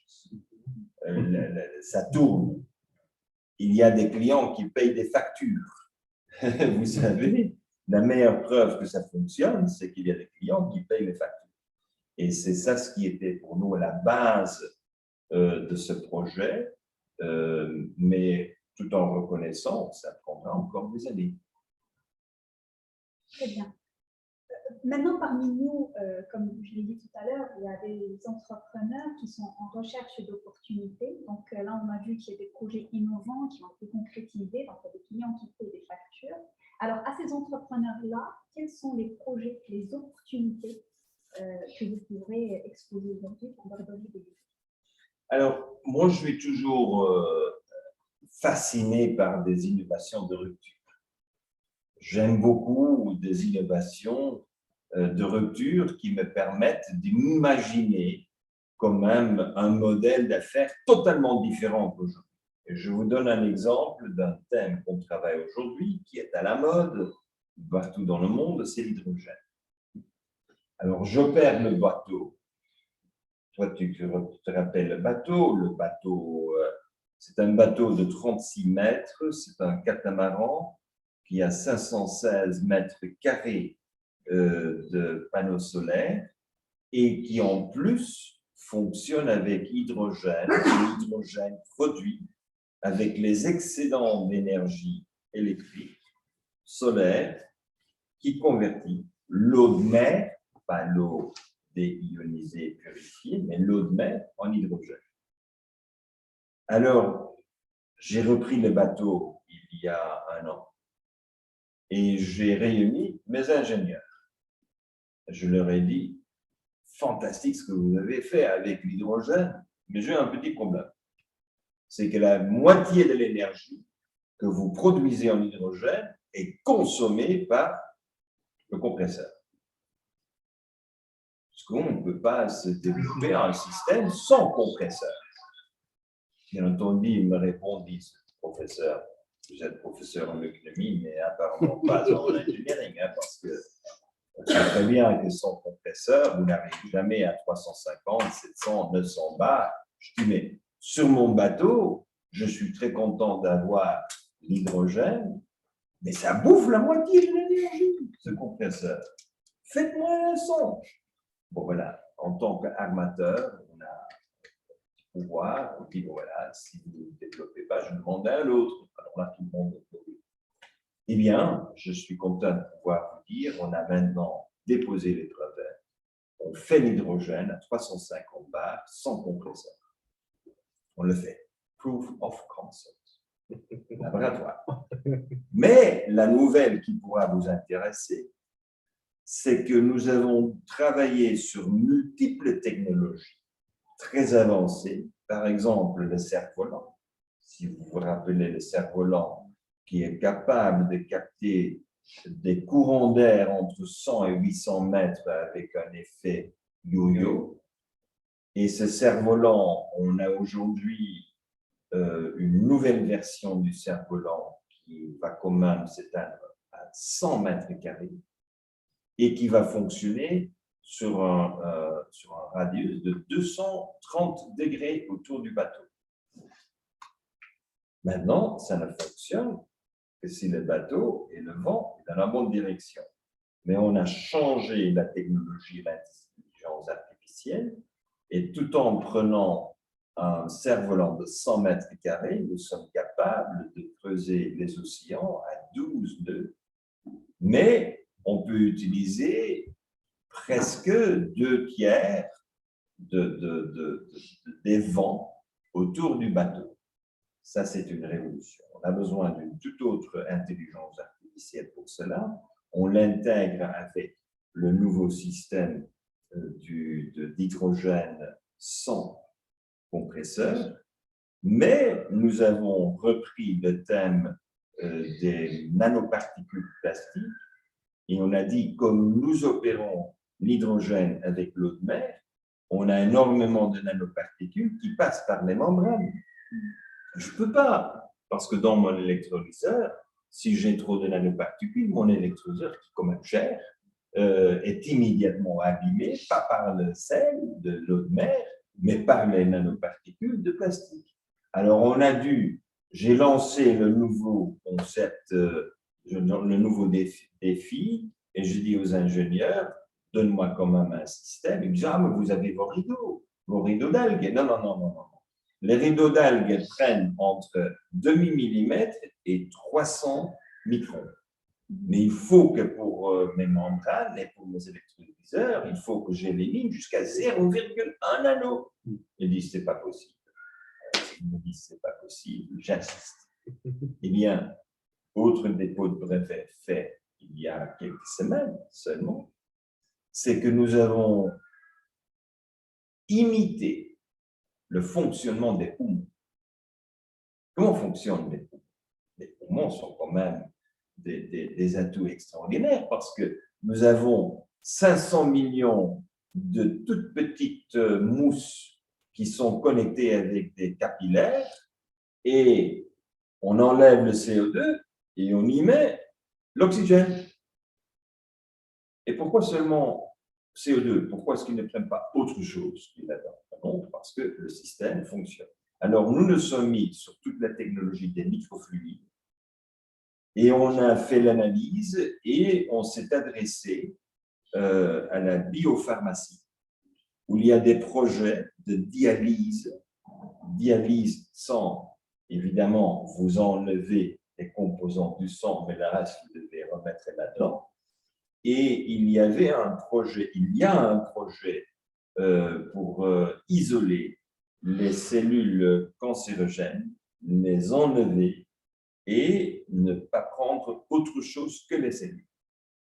Ça tourne. Il y a des clients qui payent des factures. Vous savez, la meilleure preuve que ça fonctionne, c'est qu'il y a des clients qui payent les factures. Et c'est ça ce qui était pour nous à la base de ce projet, mais tout en reconnaissant que ça prendra encore des années. Très bien. Maintenant, parmi nous, comme je l'ai dit tout à l'heure, il y a des entrepreneurs qui sont en recherche d'opportunités. Donc là, on a vu qu'il y a des projets innovants qui ont été concrétisés, donc il y a des clients qui paient des factures. Alors, à ces entrepreneurs-là, quels sont les projets, les opportunités que vous pourrez exposer aujourd'hui pour leur donner des idées? Alors, moi, je suis toujours fasciné par des innovations de rupture. J'aime beaucoup des innovations de rupture qui me permettent d'imaginer quand même un modèle d'affaires totalement différent qu'aujourd'hui. Et je vous donne un exemple d'un thème qu'on travaille aujourd'hui, qui est à la mode partout dans le monde, c'est l'hydrogène. Alors, j'opère le bateau. Toi, tu te rappelles le bateau. Le bateau, c'est un bateau de 36 mètres, c'est un catamaran qui a 516 mètres carrés de panneaux solaires et qui en plus fonctionne avec hydrogène, l'hydrogène produit avec les excédents d'énergie électrique solaire qui convertit l'eau de mer, pas l'eau déionisée purifiée, mais l'eau de mer en hydrogène. Alors, j'ai repris le bateau il y a 1 an et j'ai réuni mes ingénieurs. Je leur ai dit, fantastique ce que vous avez fait avec l'hydrogène, mais j'ai un petit problème. C'est que la moitié de l'énergie que vous produisez en hydrogène est consommée par le compresseur. Parce qu'on ne peut pas se développer un système sans compresseur. Bien entendu, il me répondit, ce professeur, vous êtes professeur en économie, mais apparemment pas en engineering, parce que c'est très bien que sans compresseur, vous n'arrivez jamais à 350, 700, 900 bars. Je dis, mais sur mon bateau, je suis très content d'avoir l'hydrogène, mais ça bouffe la moitié de l'énergie, ce compresseur. Faites-moi un songe. Bon, voilà, en tant qu'armateur, on a le pouvoir, on dit, bon, voilà, si vous ne développez pas, je demande à l'autre. Alors là, tout le monde est. Eh bien, je suis content de pouvoir vous dire, on a maintenant déposé les brevets, on fait l'hydrogène à 350 bars sans compresseur. On le fait. Proof of concept. Laboratoire. Mais la nouvelle qui pourra vous intéresser, c'est que nous avons travaillé sur multiples technologies très avancées. Par exemple, le cerf-volant. Si vous vous rappelez le cerf-volant, qui est capable de capter des courants d'air entre 100 et 800 mètres avec un effet yo-yo. Et ce cerf-volant, on a aujourd'hui une nouvelle version du cerf-volant qui va quand même s'éteindre à 100 mètres carrés et qui va fonctionner sur un radius de 230 degrés autour du bateau. Maintenant, ça ne fonctionne que si le bateau et le vent est dans la bonne direction. Mais on a changé la technologie, l'intelligence artificielle, et tout en prenant un cerf-volant de 100 mètres carrés, nous sommes capables de creuser les océans à 12 nœuds, mais on peut utiliser presque 2/3 des vents autour du bateau. Ça, c'est une révolution. On a besoin d'une toute autre intelligence artificielle pour cela. On l'intègre avec le nouveau système d'hydrogène sans compresseur, mais nous avons repris le thème des nanoparticules plastiques et on a dit, comme nous opérons l'hydrogène avec l'eau de mer, on a énormément de nanoparticules qui passent par les membranes. Je ne peux pas, parce que dans mon électrolyseur, si j'ai trop de nanoparticules, mon électrolyseur, qui est quand même cher, est immédiatement abîmé, pas par le sel de l'eau de mer, mais par les nanoparticules de plastique. Alors, j'ai lancé le nouveau concept, le nouveau défi, et je dis aux ingénieurs, donne-moi quand même un système. Ils disent, ah, mais vous avez vos rideaux d'algues. Non, non, non, non, non. Les rideaux d'algues prennent entre demi-millimètre et 300 microns. Mais il faut que pour mes membranes et pour mes électrolyseurs, il faut que j'élimine jusqu'à 0,1 nano. Ils disent, c'est pas possible. Ils me disent, c'est pas possible, j'insiste. Eh bien, autre dépôt de brevet fait il y a quelques semaines seulement, c'est que nous avons imité le fonctionnement des poumons. Comment fonctionnent les poumons? Les poumons sont quand même des atouts extraordinaires parce que nous avons 500 millions de toutes petites mousses qui sont connectées avec des capillaires et on enlève le CO2 et on y met l'oxygène. Et pourquoi seulement CO2? Pourquoi est-ce qu'ils ne prennent pas autre chose là-dedans? Non, parce que le système fonctionne. Alors, nous nous sommes mis sur toute la technologie des microfluides et on a fait l'analyse et on s'est adressé à la biopharmacie. où il y a des projets de dialyse sang. Évidemment, vous enlevez les composants du sang, mais le reste, vous devez remettre là-dedans. Et il y a un projet pour isoler les cellules cancérogènes, les enlever et ne pas prendre autre chose que les cellules.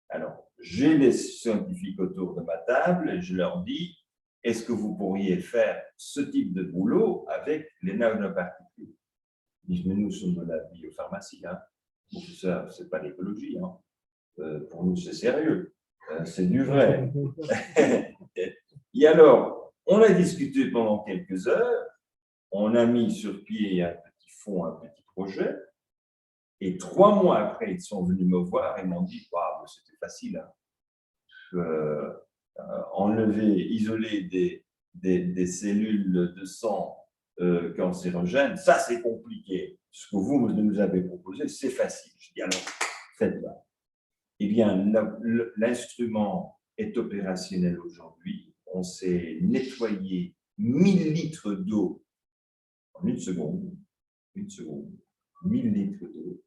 Alors, j'ai les scientifiques autour de ma table et je leur dis, est-ce que vous pourriez faire ce type de boulot avec les nanoparticules? Ils disent, mais nous sommes de la biopharmacie, hein. Ça, ce n'est pas l'écologie, hein. Pour nous, c'est sérieux, c'est du vrai. Et alors, on a discuté pendant quelques heures, on a mis sur pied un petit fonds, un petit projet, et 3 mois après, ils sont venus me voir et m'ont dit, waouh, c'était facile, hein. Enlever, isoler des cellules de sang cancérogènes, ça c'est compliqué. Ce que vous nous avez proposé, c'est facile. Je dis alors, faites-le. Eh bien, l'instrument est opérationnel aujourd'hui. On s'est nettoyé 1000 litres d'eau en une seconde, 1000 litres d'eau.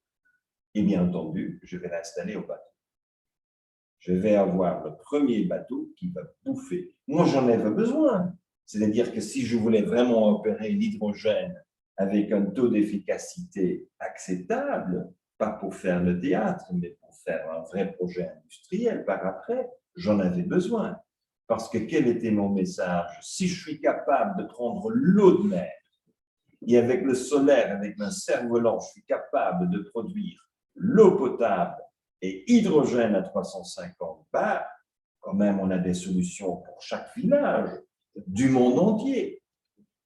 Et bien entendu, je vais l'installer au bateau. Je vais avoir le premier bateau qui va bouffer. Moi, j'en avais besoin. C'est-à-dire que si je voulais vraiment opérer l'hydrogène avec un taux d'efficacité acceptable, pas pour faire le théâtre, mais pour faire un vrai projet industriel par après, j'en avais besoin. Parce que quel était mon message? Si je suis capable de prendre l'eau de mer et avec le solaire, avec un cerf-volant, je suis capable de produire l'eau potable et hydrogène à 350 bars, quand même, on a des solutions pour chaque village du monde entier.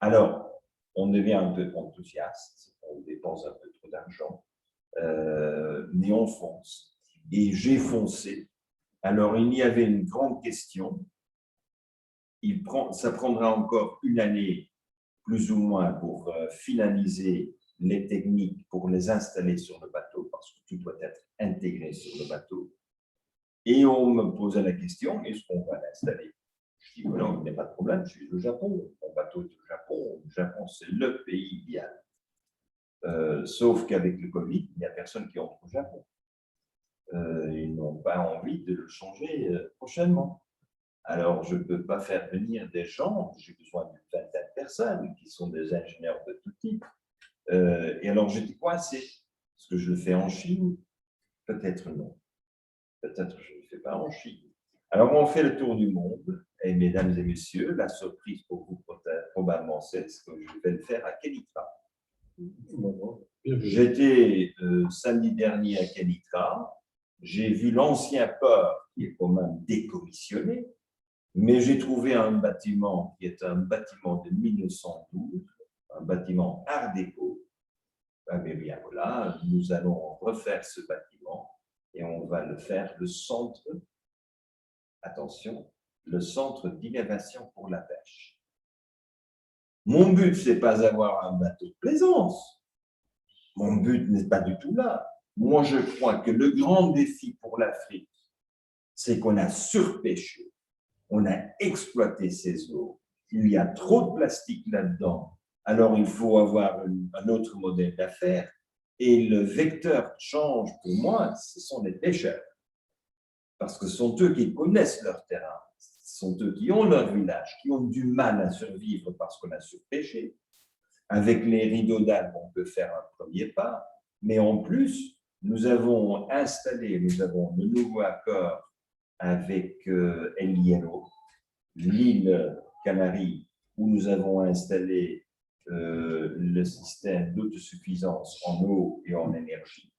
Alors, on devient un peu enthousiaste, on dépense un peu trop d'argent, mais on fonce. Et j'ai foncé. Alors, il y avait une grande question. Ça prendra encore une année, plus ou moins, pour finaliser les techniques pour les installer sur le bateau, parce que tout doit être intégré sur le bateau. Et on me posait la question, est-ce qu'on va l'installer? Je dis, non, il n'y a pas de problème, je suis au Japon, mon bateau est au Japon. Le Japon, c'est le pays idéal. Sauf qu'avec le Covid, il n'y a personne qui entre au Japon. Ils n'ont pas envie de le changer prochainement. Alors, je ne peux pas faire venir des gens, j'ai besoin d'une vingtaine de personnes qui sont des ingénieurs de tout type. Et alors, j'étais coincé. Est-ce que je le fais en Chine? Peut-être non. Peut-être que je ne le fais pas en Chine. Alors, on fait le tour du monde. Et mesdames et messieurs, la surprise pour vous, probablement, c'est ce que je vais le faire à Kenitra. J'étais samedi dernier à Kenitra. J'ai vu l'ancien port qui est quand même décommissionné. Mais j'ai trouvé un bâtiment qui est un bâtiment de 1912, un bâtiment art déco. Mais bien voilà, nous allons refaire ce bâtiment et on va le faire le centre, attention, le centre d'innovation pour la pêche. Mon but, ce n'est pas d'avoir un bateau de plaisance. Mon but n'est pas du tout là. Moi, je crois que le grand défi pour l'Afrique, c'est qu'on a surpêché. On a exploité ces eaux. Il y a trop de plastique là-dedans. Alors, il faut avoir un autre modèle d'affaires. Et le vecteur de change, pour moi, ce sont les pêcheurs. Parce que ce sont eux qui connaissent leur terrain. Ce sont eux qui ont leur village, qui ont du mal à survivre parce qu'on a surpêché. Avec les rideaux d'algues, on peut faire un premier pas. Mais en plus, nous avons le nouveau accord avec El Hierro, l'île Canaries, où nous avons installé le système d'autosuffisance en eau et en énergie.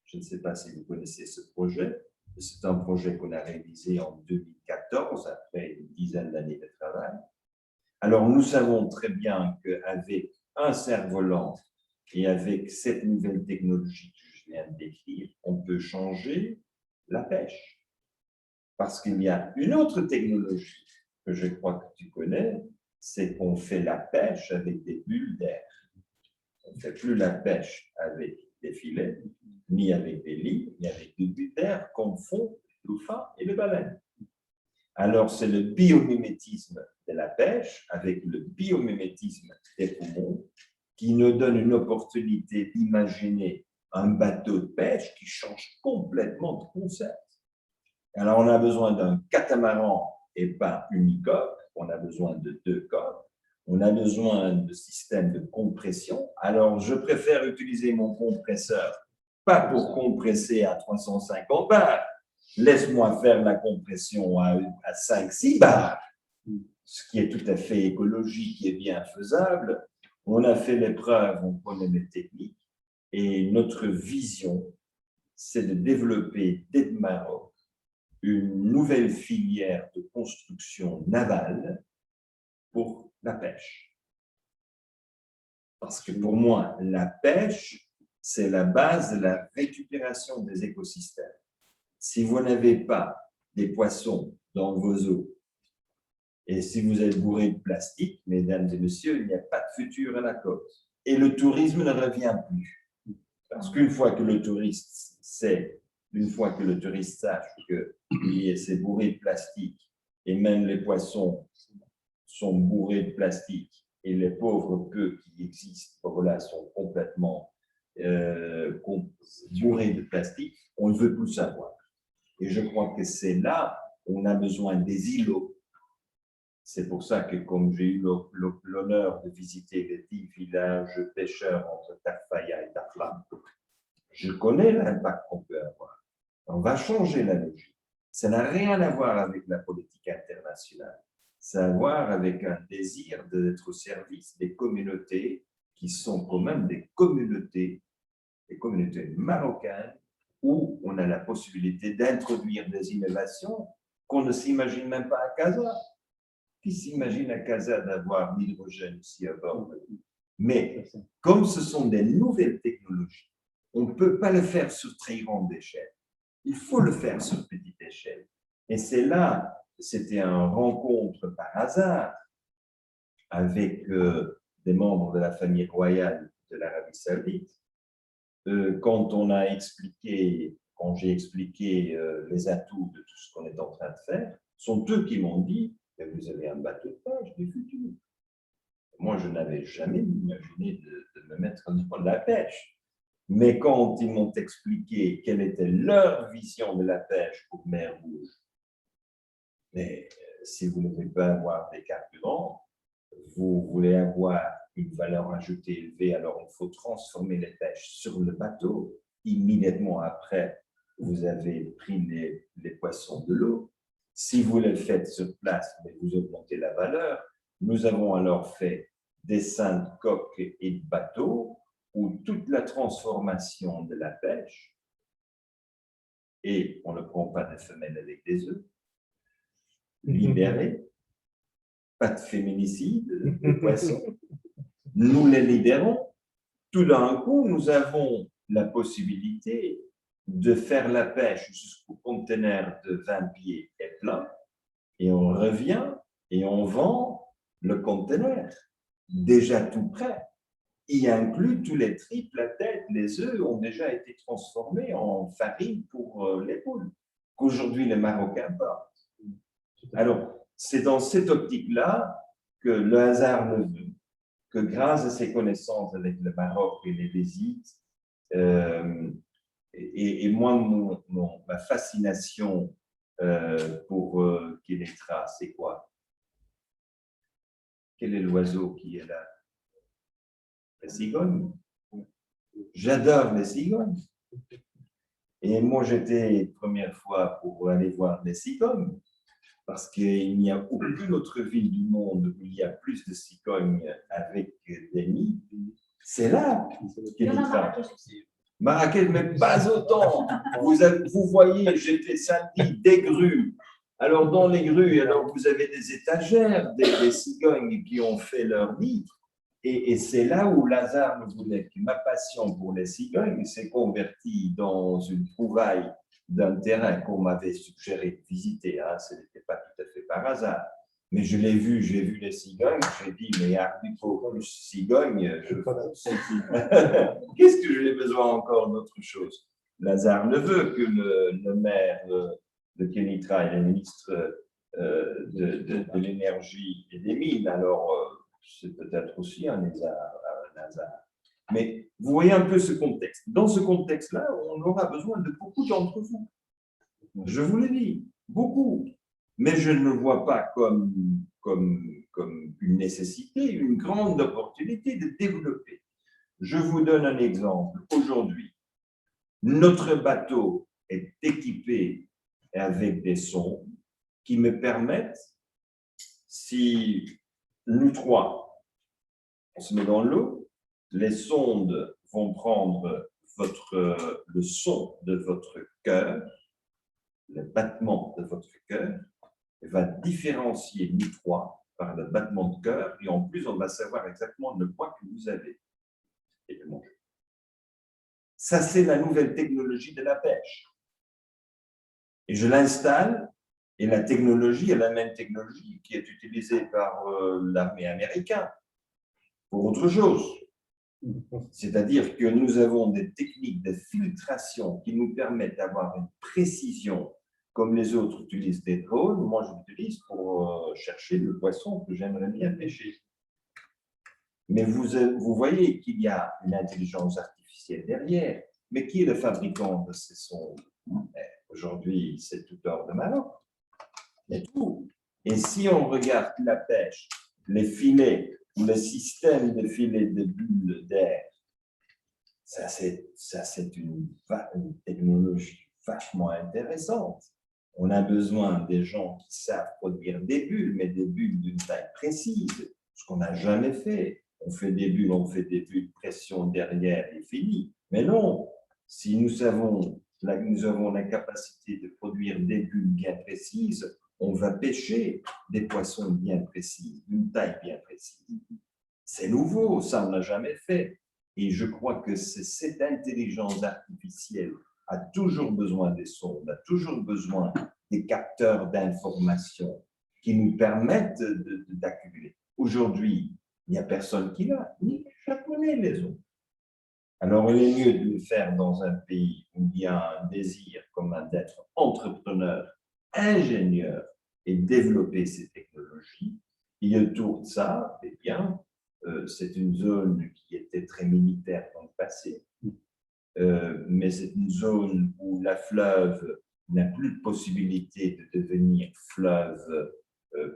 Je ne sais pas si vous connaissez ce projet. C'est un projet qu'on a réalisé en 2014, après une dizaine d'années de travail. Alors, nous savons très bien qu'avec un cerf-volant et avec cette nouvelle technologie que je viens de décrire, on peut changer la pêche. Parce qu'il y a une autre technologie que je crois que tu connais, c'est qu'on fait la pêche avec des bulles d'air. On ne fait plus la pêche avec des filets, ni avec des lignes, ni avec des bulles d'air, comme font les dauphins et les baleines. Alors, c'est le biomimétisme de la pêche avec le biomimétisme des poumons qui nous donne une opportunité d'imaginer un bateau de pêche qui change complètement de concept. Alors, on a besoin d'un catamaran et pas une coque. On a besoin de 2 coques. On a besoin de systèmes de compression. Alors, je préfère utiliser mon compresseur, pas pour compresser à 350 bars. Laisse-moi faire la compression à 5-6 bars, ce qui est tout à fait écologique et bien faisable. On a fait l'épreuve, on connaît les techniques, et notre vision, c'est de développer dès le Maroc une nouvelle filière de construction navale pour la pêche. Parce que pour moi, la pêche, c'est la base de la récupération des écosystèmes. Si vous n'avez pas des poissons dans vos eaux, et si vous êtes bourré de plastique, mesdames et messieurs, il n'y a pas de futur à la côte. Et le tourisme ne revient plus. Parce qu'une fois que le touriste sait, une fois que le touriste sache que c'est bourré de plastique, et même les poissons sont bourrés de plastique, et les pauvres peu qui existent, voilà, sont complètement bourrés de plastique, on ne veut plus savoir. Et je crois que c'est là où on a besoin des îlots. C'est pour ça que, comme j'ai eu l'honneur de visiter les 10 villages pêcheurs entre Tarfaya et Dakhla, je connais l'impact qu'on peut avoir. On va changer la logique. Ça n'a rien à voir avec la politique internationale. Ça a à voir avec un désir d'être au service des communautés qui sont quand même des communautés marocaines où on a la possibilité d'introduire des innovations qu'on ne s'imagine même pas à Casa. Qui s'imagine à Casa d'avoir l'hydrogène aussi à bord? Mais comme ce sont des nouvelles technologies, on ne peut pas le faire sur très grande échelle. Il faut le faire sur petite échelle. Et c'est là, c'était une rencontre par hasard avec des membres de la famille royale de l'Arabie Saoudite. Quand j'ai expliqué les atouts de tout ce qu'on est en train de faire, sont eux qui m'ont dit « Vous avez un bateau de pêche du futur ». Moi, je n'avais jamais imaginé de me mettre dans la pêche. Mais quand ils m'ont expliqué quelle était leur vision de la pêche pour mer Rouge, mais si vous ne voulez pas avoir des carburants, vous voulez avoir une valeur ajoutée élevée, alors il faut transformer les pêches sur le bateau. Immédiatement après, vous avez pris les poissons de l'eau. Si vous le faites sur place, vous augmentez la valeur. Nous avons alors fait des seins de coques et de bateaux où toute la transformation de la pêche, et on ne prend pas de femelles avec des œufs, libérées, pas de féminicide de poissons, nous les libérons. Tout d'un coup, nous avons la possibilité de faire la pêche jusqu'au conteneur de 20 pieds est plein, et on revient et on vend le conteneur déjà tout prêt. Il inclut tous les tripes, la tête, les œufs ont déjà été transformés en farine pour les poules, qu'aujourd'hui les Marocains portent. Alors, c'est dans cette optique-là que le hasard le veut, que grâce à ses connaissances avec le Maroc et les visites, et moi, ma fascination pour Kénétra, c'est quoi? Quel est l'oiseau qui est là? La cigogne. J'adore les cigognes. Et moi, j'étais la première fois pour aller voir les cigognes, parce qu'il n'y a aucune autre ville du monde où il y a plus de cigognes avec des nids. C'est là qu'il y a Marrakech, mais pas autant. Vous voyez, j'étais samedi des grues. Alors, dans les grues, alors, vous avez des étagères, des cigognes qui ont fait leur nid. Et c'est là où Lazare me voulait que ma passion pour les cigognes s'est convertie dans une trouvaille d'un terrain qu'on m'avait suggéré de visiter. Hein. Ce n'était pas tout à fait par hasard. Mais je l'ai vu, j'ai vu les cigognes, j'ai dit, mais haricot plus cigogne, qu'est-ce que j'ai besoin encore d'autre chose? Lazare ne veut que le maire de Kénitra et le ministre de l'énergie et des mines. Alors, c'est peut-être aussi un hasard. Mais vous voyez un peu ce contexte. Dans ce contexte-là, on aura besoin de beaucoup d'entre vous. Je vous l'ai dit, beaucoup. Mais je ne le vois pas comme une nécessité, une grande opportunité de développer. Je vous donne un exemple. Aujourd'hui, notre bateau est équipé avec des sondes qui me permettent, si nous trois, on se met dans l'eau, les sondes vont prendre le son de votre cœur, le battement de votre cœur, et va différencier nous trois par le battement de cœur, et en plus, on va savoir exactement le poids que vous avez et le manger. Ça, c'est la nouvelle technologie de la pêche. Et je l'installe, et la technologie est la même technologie qui est utilisée par l'armée américaine pour autre chose. C'est-à-dire que nous avons des techniques de filtration qui nous permettent d'avoir une précision comme les autres utilisent des drones. Moi, je l'utilise pour chercher le poisson que j'aimerais bien pêcher. Mais vous voyez qu'il y a une intelligence artificielle derrière. Mais qui est le fabricant de ces sondes? Aujourd'hui, c'est tout hors de Maroc. Et tout. Et si on regarde la pêche, les filets, le système de filets de bulles d'air, ça c'est une technologie vachement intéressante. On a besoin des gens qui savent produire des bulles, mais des bulles d'une taille précise, ce qu'on n'a jamais fait. On fait des bulles, pression derrière et fini. Mais non, si nous avons la capacité de produire des bulles bien précises, on va pêcher des poissons bien précis, d'une taille bien précise. C'est nouveau, ça on n'a jamais fait. Et je crois que cette intelligence artificielle a toujours besoin des sondes, a toujours besoin des capteurs d'information qui nous permettent d'accumuler. Aujourd'hui, il n'y a personne qui l'a, ni les Japonais les ont. Alors, il est mieux de le faire dans un pays où il y a un désir commun d'être entrepreneur, ingénieur et développer ces technologies. Et autour de ça, eh bien, c'est une zone qui était très militaire dans le passé, mais c'est une zone où la fleuve n'a plus de possibilité de devenir fleuve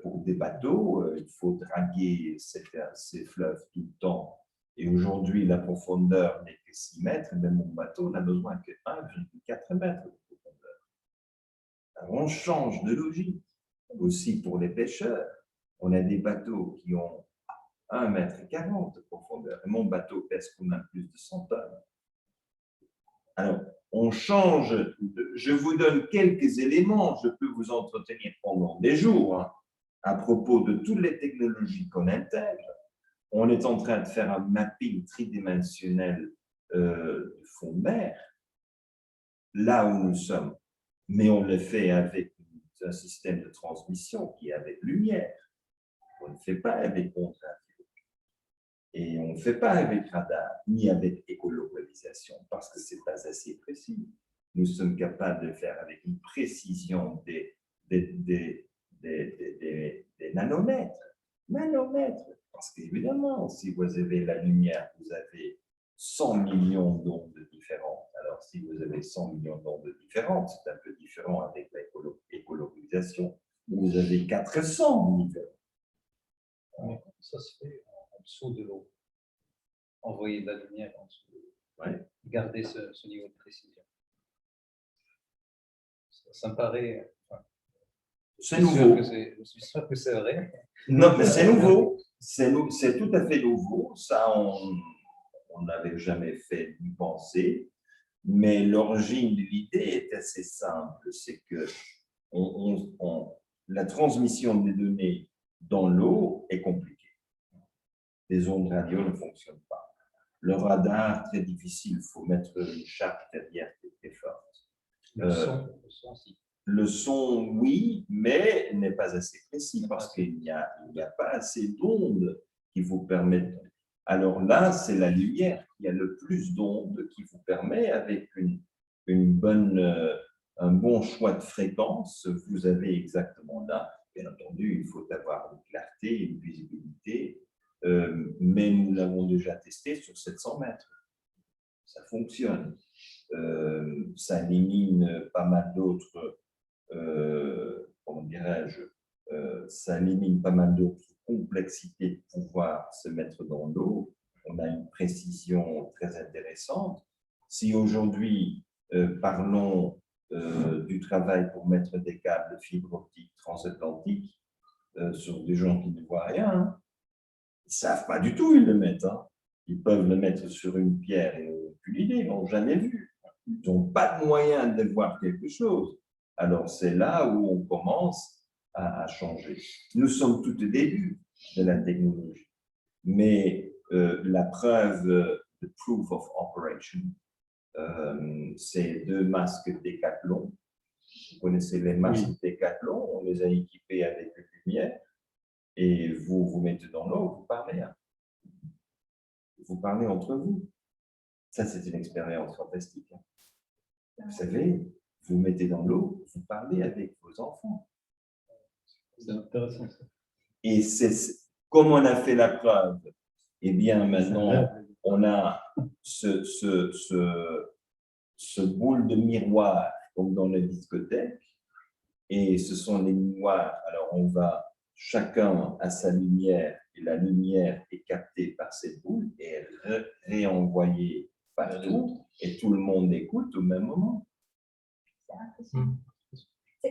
pour des bateaux. Il faut draguer ces fleuves tout le temps. Et aujourd'hui, la profondeur n'est que 6 mètres, mais mon bateau n'a besoin que 1,4 mètres de profondeur. Alors, on change de logique. Aussi pour les pêcheurs, on a des bateaux qui ont 1,40 m de profondeur. Et mon bateau pèse quand même plus de 100 tonnes. Alors, on change. Je vous donne quelques éléments. Je peux vous entretenir pendant des jours à propos de toutes les technologies qu'on intègre. On est en train de faire un mapping tridimensionnel du fond de mer, là où nous sommes. Mais on le fait avec un système de transmission qui est avec lumière. On ne fait pas avec ondes radio. Et on ne fait pas avec radar, ni avec écolocalisation, parce que ce n'est pas assez précis. Nous sommes capables de le faire avec une précision des nanomètres. Parce qu'évidemment, si vous avez la lumière, vous avez 100 millions d'ondes différentes. Alors, si vous avez 100 millions d'ondes différentes, c'est un peu différent avec l'écolocalisation. Vous avez 400 niveaux. Mais comment ça se fait en dessous de l'eau? Envoyer de la lumière en dessous de l'eau. Ouais. Garder ce niveau de précision. Ça me paraît... C'est nouveau. Je suis sûr que c'est vrai. Non, mais c'est nouveau. C'est tout à fait nouveau. Ça, on n'avait jamais fait ni penser. Mais l'origine de l'idée est assez simple. C'est que la transmission des données dans l'eau est compliquée. Les ondes radio ne fonctionnent pas. Le radar, très difficile. Il faut mettre une charge derrière qui est très forte. Le son, si. Le son, oui, mais n'est pas assez précis parce qu'il n'y a pas assez d'ondes qui vous permettent. Alors là, c'est la lumière qui a le plus d'ondes qui vous permet, avec un bon choix de fréquence, vous avez exactement là. Bien entendu, il faut avoir une clarté, une visibilité, mais nous l'avons déjà testé sur 700 mètres. Ça fonctionne. Ça élimine pas mal d'autres, comment dirais-je, ça élimine pas mal d'autres complexités de pouvoir se mettre dans l'eau. On a une précision très intéressante. Si aujourd'hui, parlons du travail pour mettre des câbles fibre optique transatlantiques sur des gens qui ne voient rien, hein, ils ne savent pas du tout où ils le mettent. Hein. Ils peuvent le mettre sur une pierre et n'ont aucune idée, ils ne l'ont jamais vu. Ils n'ont pas de moyen de voir quelque chose. Alors, c'est là où on commence à changer. Nous sommes tout au début de la technologie, mais la preuve, the proof of operation, c'est 2 masques Décathlon. Vous connaissez les masques Décathlon, on les a équipés avec une lumière, et vous vous mettez dans l'eau, vous parlez. Hein. Vous parlez entre vous. Ça, c'est une expérience fantastique. Hein. Vous savez, vous mettez dans l'eau, vous parlez avec vos enfants. C'est intéressant ça. Et c'est comme on a fait la preuve, eh bien maintenant, on a ce boule de miroir comme dans les discothèques, et ce sont les miroirs. Alors on va, chacun a sa lumière, et la lumière est captée par cette boule et réenvoyée partout, et tout le monde écoute au même moment. C'est impressionnant.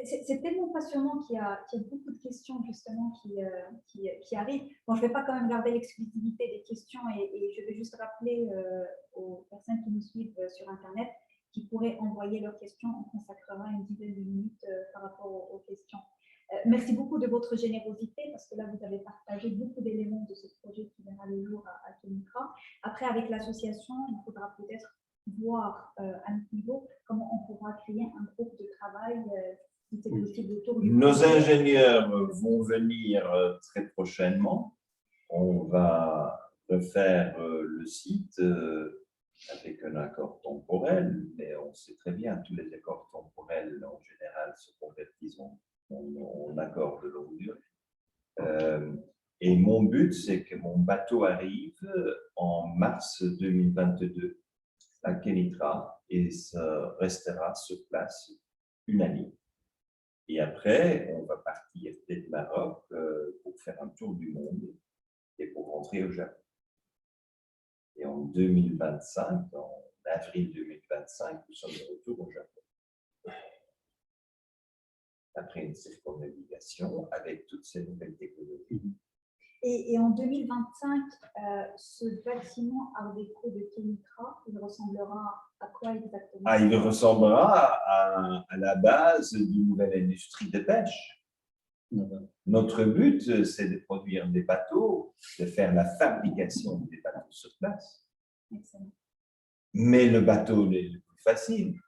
C'est tellement passionnant qu'il y a beaucoup de questions justement qui arrivent. Bon, je ne vais pas quand même garder l'exclusivité des questions et je vais juste rappeler aux personnes qui nous suivent sur Internet qui pourraient envoyer leurs questions. On consacrera une dizaine de minutes par rapport aux questions. Merci beaucoup de votre générosité parce que là, vous avez partagé beaucoup d'éléments de ce projet qui verra le jour à Kémitra. Après, avec l'association, il faudra peut-être voir à notre niveau comment on pourra créer un groupe de travail si c'est possible autour du Nos projet. ingénieurs vont venir très prochainement. On va refaire le site avec un accord temporel, mais on sait très bien tous les accords temporels en général se convertissent en accords de longue durée. Et mon but, c'est que mon bateau arrive en mars 2022 à Kénitra et ça restera sur place une année. Et après, on va partir peut-être au Maroc pour faire un tour du monde et pour rentrer au Japon. Et en 2025, en avril 2025, nous sommes de retour au Japon. Après une circumnavigation avec toutes ces nouvelles technologies. Et en 2025, ce bâtiment Art déco de Kénitra, il ressemblera à quoi exactement? Ah, il ressemblera à la base d'une nouvelle industrie de pêche. Notre but, c'est de produire des bateaux, de faire la fabrication des bateaux sur place. Excellent. Mais le bateau n'est le plus facile.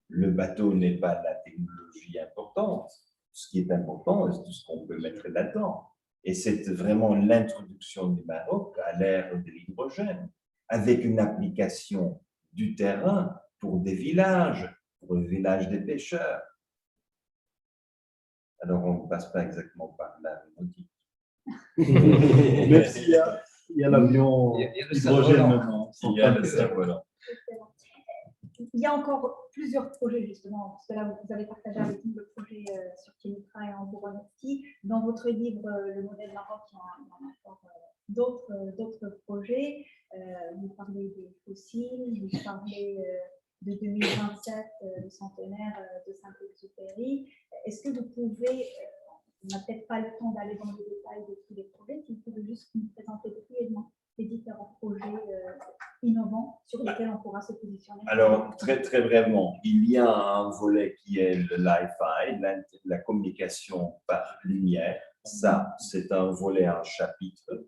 Le bateau n'est pas la technologie importante. Ce qui est important, c'est tout ce qu'on peut mettre là-dedans. Et c'est vraiment l'introduction du Maroc à l'ère de l'hydrogène, avec une application du terrain pour des villages, pour le village des pêcheurs. Alors, on ne passe pas exactement par l'aéronautique. Même s'il y a l'avion hydrogène maintenant. Il y a le cerf-volant. Il y a encore plusieurs projets, justement, parce que là, vous avez partagé avec nous le projet sur Kénitra et on vous remercie. Dans votre livre, Le modèle Maroc, il y en a encore d'autres projets. Vous parlez des fossiles, vous parlez de 2027, le centenaire de Saint-Exupéry. Est-ce que vous pouvez, on n'a peut-être pas le temps d'aller dans les détails de tous les projets, si vous pouvez juste nous présenter brièvement les différents projets innovants sur lesquels on pourra se positionner? Alors, très brièvement, il y a un volet qui est le Li-Fi, la communication par lumière. Ça, c'est un volet, un chapitre.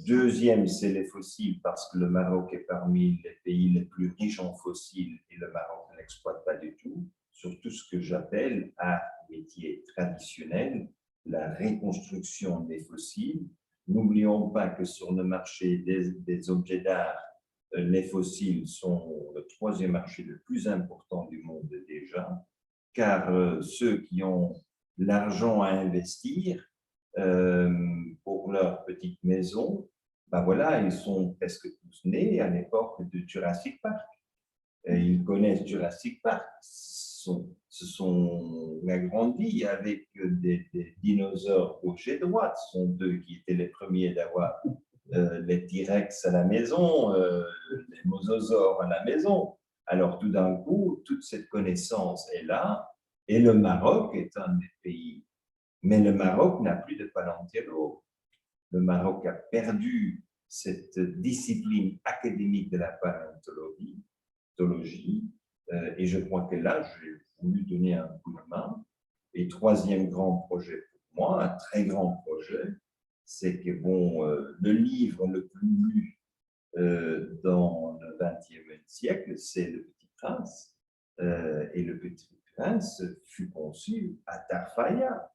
Deuxième, c'est les fossiles, parce que le Maroc est parmi les pays les plus riches en fossiles et le Maroc ne l'exploite pas du tout. Sur tout ce que j'appelle art, métier traditionnel, la reconstruction des fossiles. N'oublions pas que sur le marché des objets d'art, les fossiles sont le 3e marché le plus important du monde déjà, car ceux qui ont l'argent à investir pour leur petite maison, ben voilà, ils sont presque tous nés à l'époque de Jurassic Park. Et ils connaissent Jurassic Park. On a grandi avec des dinosaures gauche et droite. Ce sont eux qui étaient les premiers d'avoir les T-Rex à la maison, les mosasaures à la maison. Alors tout d'un coup, toute cette connaissance est là. Et le Maroc est un des pays. Mais le Maroc n'a plus de paléontologue. Le Maroc a perdu cette discipline académique de la paléontologie. Et je crois que là, j'ai voulu donner un coup de main. Et troisième grand projet pour moi, un très grand projet, c'est que le livre le plus lu dans le XXe siècle, c'est Le Petit Prince. Et Le Petit Prince fut conçu à Tarfaya.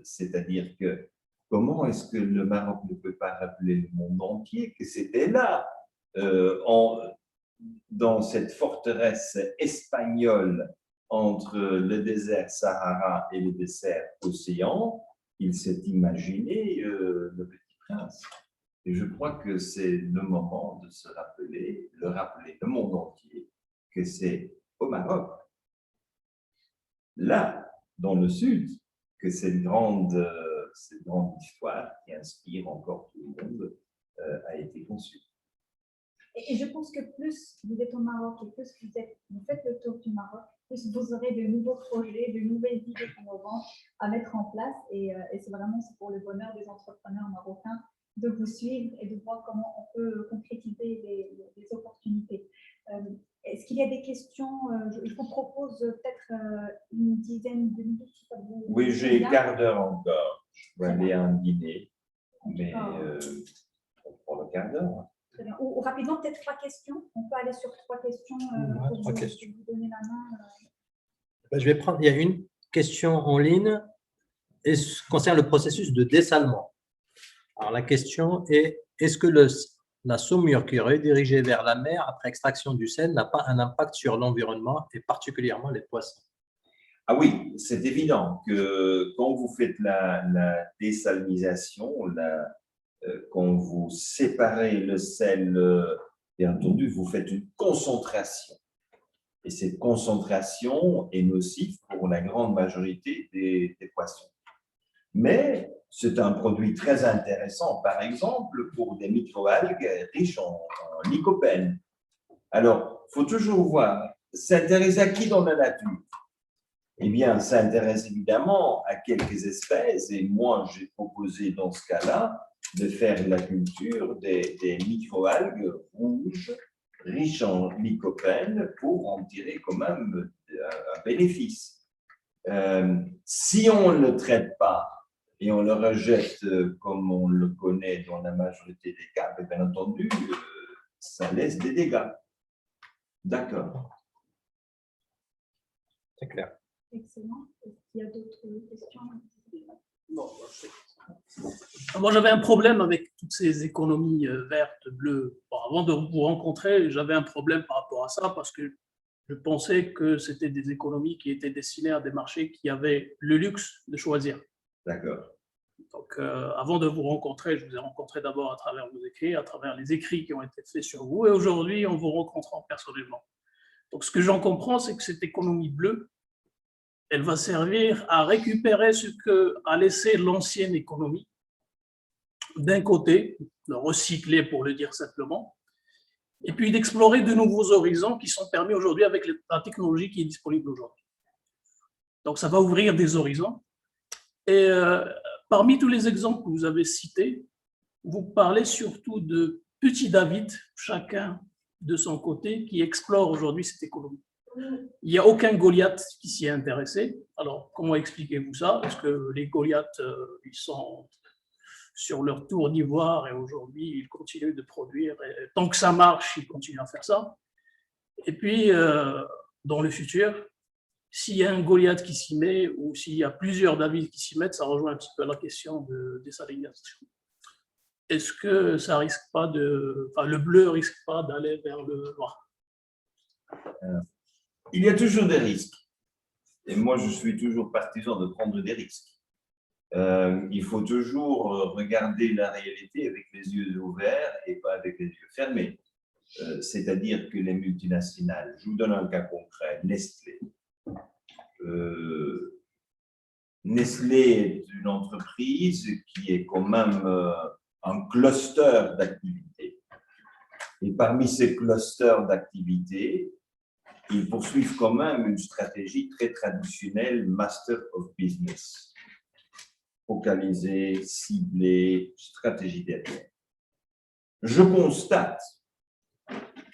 C'est-à-dire que comment est-ce que le Maroc ne peut pas rappeler le monde entier que c'était là, dans cette forteresse espagnole entre le désert Sahara et le désert Océan, il s'est imaginé le Petit Prince. Et je crois que c'est le moment de se rappeler, le monde entier, que c'est au Maroc, là, dans le sud, que cette grande histoire qui inspire encore tout le monde a été conçue. Et je pense que plus vous êtes au Maroc et plus vous faites le tour du Maroc, plus vous aurez de nouveaux projets, de nouvelles idées innovantes à mettre en place. Et c'est vraiment pour le bonheur des entrepreneurs marocains de vous suivre et de voir comment on peut concrétiser les opportunités. Est-ce qu'il y a des questions? Je vous propose peut-être une dizaine de minutes. Si ça vous oui, j'ai un quart d'heure encore. Je vais aller à un dîner, mais pour le quart d'heure. Très bien. Ou rapidement, peut-être 3 questions. On peut aller sur 3 questions pour vous donner la main. Je vais prendre, il y a une question en ligne et concerne le processus de dessalement. Alors, la question est, est-ce que la saumure qui est redirigée vers la mer après extraction du sel n'a pas un impact sur l'environnement et particulièrement les poissons? Ah oui, c'est évident que quand vous faites la désalinisation, quand vous séparez le sel, bien entendu, vous faites une concentration. Et cette concentration est nocive pour la grande majorité des poissons. Mais c'est un produit très intéressant, par exemple, pour des microalgues riches en lycopène. Alors, il faut toujours voir, s'intéresser à qui dans la nature? Eh bien, ça intéresse évidemment à quelques espèces. Et moi, j'ai proposé dans ce cas-là de faire la culture des microalgues rouges riches en lycopène pour en tirer quand même un bénéfice. Si on ne le traite pas et on le rejette comme on le connaît dans la majorité des cas, bien entendu, ça laisse des dégâts. D'accord. C'est clair. Excellent. Est-ce qu'il y a d'autres questions? Non, moi, j'avais un problème avec toutes ces économies vertes, bleues. Bon, avant de vous rencontrer, j'avais un problème par rapport à ça parce que je pensais que c'était des économies qui étaient destinées à des marchés qui avaient le luxe de choisir. D'accord. Donc, avant de vous rencontrer, je vous ai rencontré d'abord à travers vos écrits, à travers les écrits qui ont été faits sur vous, et aujourd'hui, en vous rencontrant personnellement. Donc, ce que j'en comprends, c'est que cette économie bleue, elle va servir à récupérer ce qu'a laissé l'ancienne économie, d'un côté, de recycler pour le dire simplement, et puis d'explorer de nouveaux horizons qui sont permis aujourd'hui avec la technologie qui est disponible aujourd'hui. Donc ça va ouvrir des horizons. Et parmi tous les exemples que vous avez cités, vous parlez surtout de petits David, chacun de son côté, qui explore aujourd'hui cette économie. Il n'y a aucun Goliath qui s'y est intéressé. Alors, comment expliquez-vous ça? Parce que les Goliaths, ils sont sur leur tour d'ivoire et aujourd'hui, ils continuent de produire. Et tant que ça marche, ils continuent à faire ça. Et puis, dans le futur, s'il y a un Goliath qui s'y met ou s'il y a plusieurs David qui s'y mettent, ça rejoint un petit peu la question de désalinisation. Est-ce que ça risque pas le bleu risque pas d'aller vers le noir? Il y a toujours des risques. Et moi, je suis toujours partisan de prendre des risques. Il faut toujours regarder la réalité avec les yeux ouverts et pas avec les yeux fermés. C'est-à-dire que les multinationales, je vous donne un cas concret, Nestlé. Nestlé est une entreprise qui est quand même un cluster d'activités. Et parmi ces clusters d'activités, ils poursuivent quand même une stratégie très traditionnelle, Master of Business. Focalisée, ciblée, stratégie derrière. Je constate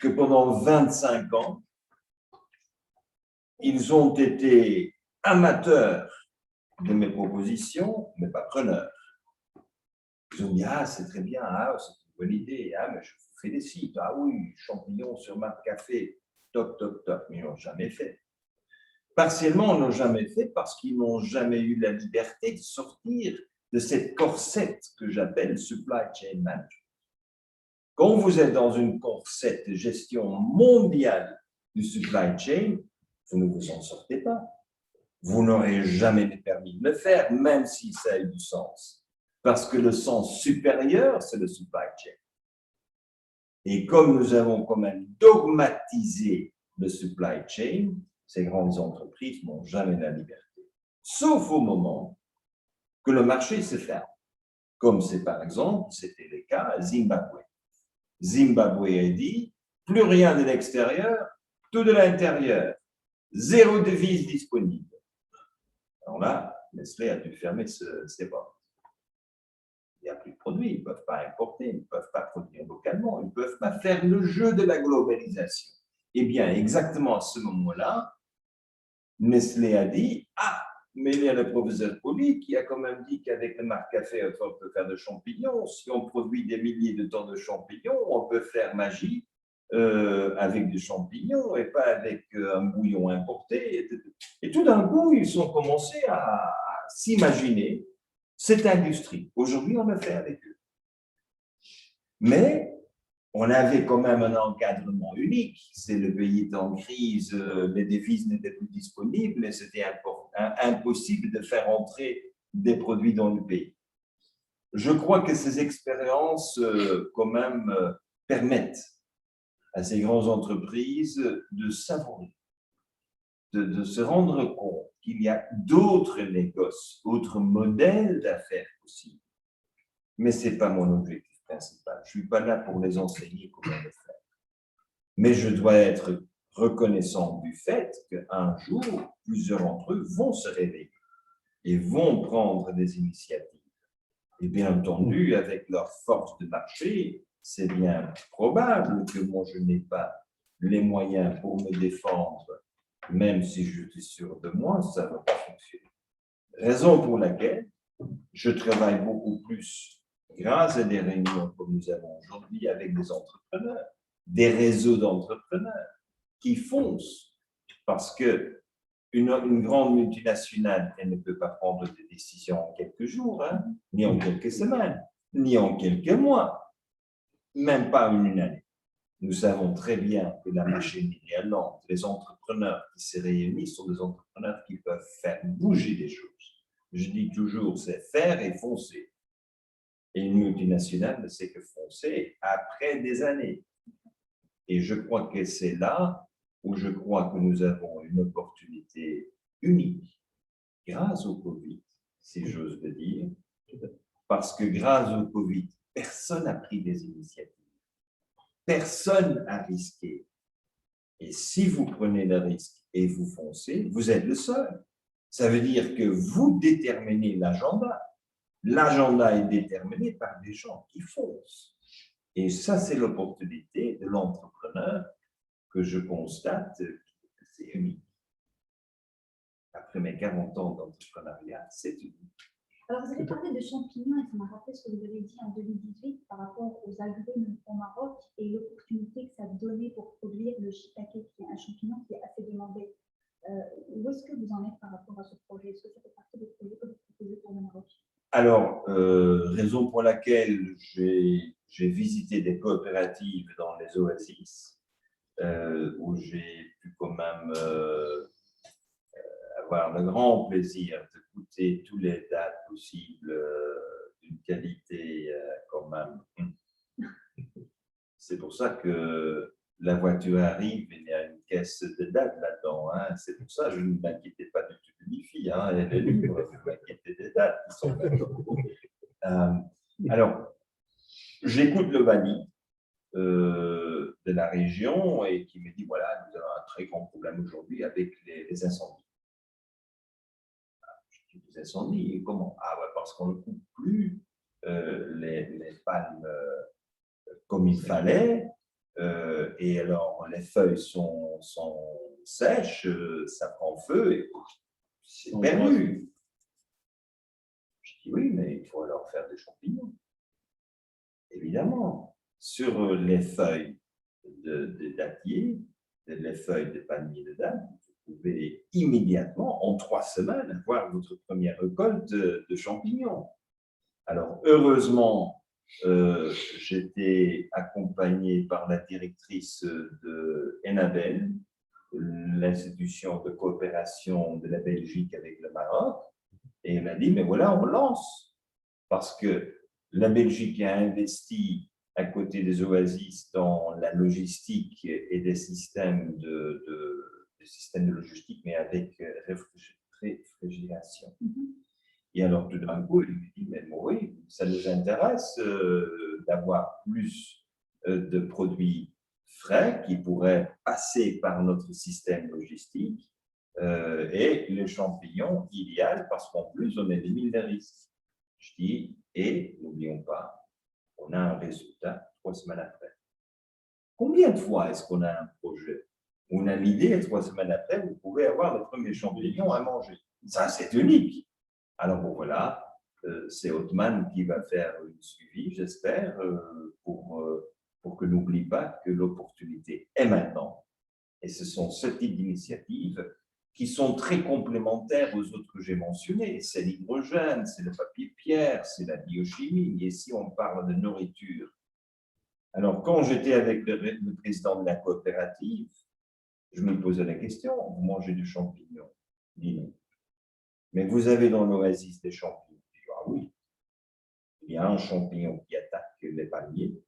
que pendant 25 ans, ils ont été amateurs de mes propositions, mais pas preneurs. Ils ont dit, ah, c'est très bien, ah, c'est une bonne idée, ah, mais je vous félicite, ah oui, champignons sur ma café, top, top, top, mais ils n'ont jamais fait. Partiellement, ils n'ont jamais fait parce qu'ils n'ont jamais eu la liberté de sortir de cette corsette que j'appelle supply chain management. Quand vous êtes dans une corsette de gestion mondiale du supply chain, vous ne vous en sortez pas. Vous n'aurez jamais permis de le faire, même si ça a du sens. Parce que le sens supérieur, c'est le supply chain. Et comme nous avons quand même dogmatisé le supply chain, ces grandes entreprises n'ont jamais la liberté. Sauf au moment que le marché se ferme. Comme c'est par exemple, c'était le cas à Zimbabwe. Zimbabwe a dit, plus rien de l'extérieur, tout de l'intérieur. Zéro devise disponible. Alors là, Nestlé a dû fermer ses portes. Il n'y a plus de produits, ils ne peuvent pas importer, ils ne peuvent pas produire localement, ils ne peuvent pas faire le jeu de la globalisation. Eh bien, exactement à ce moment-là, Nestlé a dit, ah, mais il y a le professeur Poli qui a quand même dit qu'avec le marque café, on peut faire de champignons. Si on produit des milliers de tonnes de champignons, on peut faire magie avec des champignons et pas avec un bouillon importé. Et tout d'un coup, ils ont commencé à s'imaginer cette industrie. Aujourd'hui, on le fait avec eux. Mais on avait quand même un encadrement unique. C'est le pays est en crise, les devises n'étaient plus disponibles et c'était impossible de faire entrer des produits dans le pays. Je crois que ces expériences, quand même, permettent à ces grandes entreprises de savourer, de se rendre compte qu'il y a d'autres négoces, d'autres modèles d'affaires possibles. Mais ce n'est pas mon objectif principal. Je ne suis pas là pour les enseigner comment le faire. Mais je dois être reconnaissant du fait qu'un jour, plusieurs d'entre eux vont se réveiller et vont prendre des initiatives. Et bien entendu, avec leur force de marché, c'est bien probable que moi, je n'ai pas les moyens pour me défendre, même si je suis sûr de moi, ça ne va pas fonctionner. Raison pour laquelle je travaille beaucoup plus grâce à des réunions comme nous avons aujourd'hui avec des entrepreneurs, des réseaux d'entrepreneurs qui foncent parce que une grande multinationale, elle ne peut pas prendre des décisions en quelques jours, hein, ni en quelques semaines, ni en quelques mois, même pas une année. Nous savons très bien que la machine est lente. Les entrepreneurs qui se réunissent sont des entrepreneurs qui peuvent faire bouger les choses. Je dis toujours, c'est faire et foncer. Et une multinationale ne sait que foncer après des années. Et je crois que c'est là où je crois que nous avons une opportunité unique, grâce au Covid, si j'ose le dire, parce que grâce au Covid, personne n'a pris des initiatives. Personne n'a risqué. Et si vous prenez le risque et vous foncez, vous êtes le seul. Ça veut dire que vous déterminez l'agenda. L'agenda est déterminé par des gens qui foncent. Et ça, c'est l'opportunité de l'entrepreneur que je constate que c'est unique. Après mes 40 ans d'entrepreneuriat, c'est unique. Alors, vous avez parlé de champignons et ça m'a rappelé ce que vous avez dit en 2018 par rapport aux agrumes au Maroc et l'opportunité que ça donnait pour produire le shiitake, qui est un champignon qui est assez demandé. Où est-ce que vous en êtes par rapport à ce projet? Est-ce que ça fait partie des projets que vous proposez pour le Maroc? Alors, raison pour laquelle j'ai visité des coopératives dans les oasis, où j'ai pu quand même avoir le grand plaisir de goûter toutes les dates possibles d'une qualité quand même. C'est pour ça que la voiture arrive et il y a une caisse de dates là-dedans. Hein. C'est pour ça que je ne m'inquiétais pas du tout de l'IFI. Hein. Elle est libre, je m'inquiétais des dates qui sont là. Alors, j'écoute le Bani de la région et qui me dit, voilà, nous avons un très grand problème aujourd'hui avec les incendies. Je dis, les incendies, comment? Ah, ouais, parce qu'on ne coupe plus les palmes comme il fallait, et alors les feuilles sont sèches, ça prend feu, et c'est perdu. Je dis, oui, mais il faut alors faire des champignons. Évidemment, sur les feuilles de dattier, les feuilles de palmier de date, vous pouvez immédiatement, en 3 semaines, avoir votre première récolte de champignons. Alors, heureusement, j'étais accompagné par la directrice de Enabel, l'institution de coopération de la Belgique avec le Maroc, et elle m'a dit, mais voilà, on lance, parce que la Belgique a investi à côté des oasis dans la logistique et des systèmes de logistique, mais avec réfrigération. Et alors, tout d'un coup, il me dit, mais oui, ça nous intéresse d'avoir plus de produits frais qui pourraient passer par notre système logistique et les champignons, idéal, parce qu'en plus, on élimine les risques. Je dis, et n'oublions pas, on a un résultat 3 semaines après. Combien de fois est-ce qu'on a un projet? On a l'idée et 3 semaines après, vous pouvez avoir le premier champignon à manger. Ça, c'est unique. Alors bon, voilà, c'est Othman qui va faire une suivi, j'espère, pour que n'oublie pas que l'opportunité est maintenant. Et ce sont ce type d'initiatives qui sont très complémentaires aux autres que j'ai mentionnées. C'est l'hydrogène, c'est le papier pierre, c'est la biochimie. Et ici, on parle de nourriture. Alors, quand j'étais avec le président de la coopérative, je me posais la question, vous mangez du champignon? Il dit non. Mais vous avez dans l'oasis des champignons? Je dis, ah oui. Il y a un champignon qui attaque les palmiers.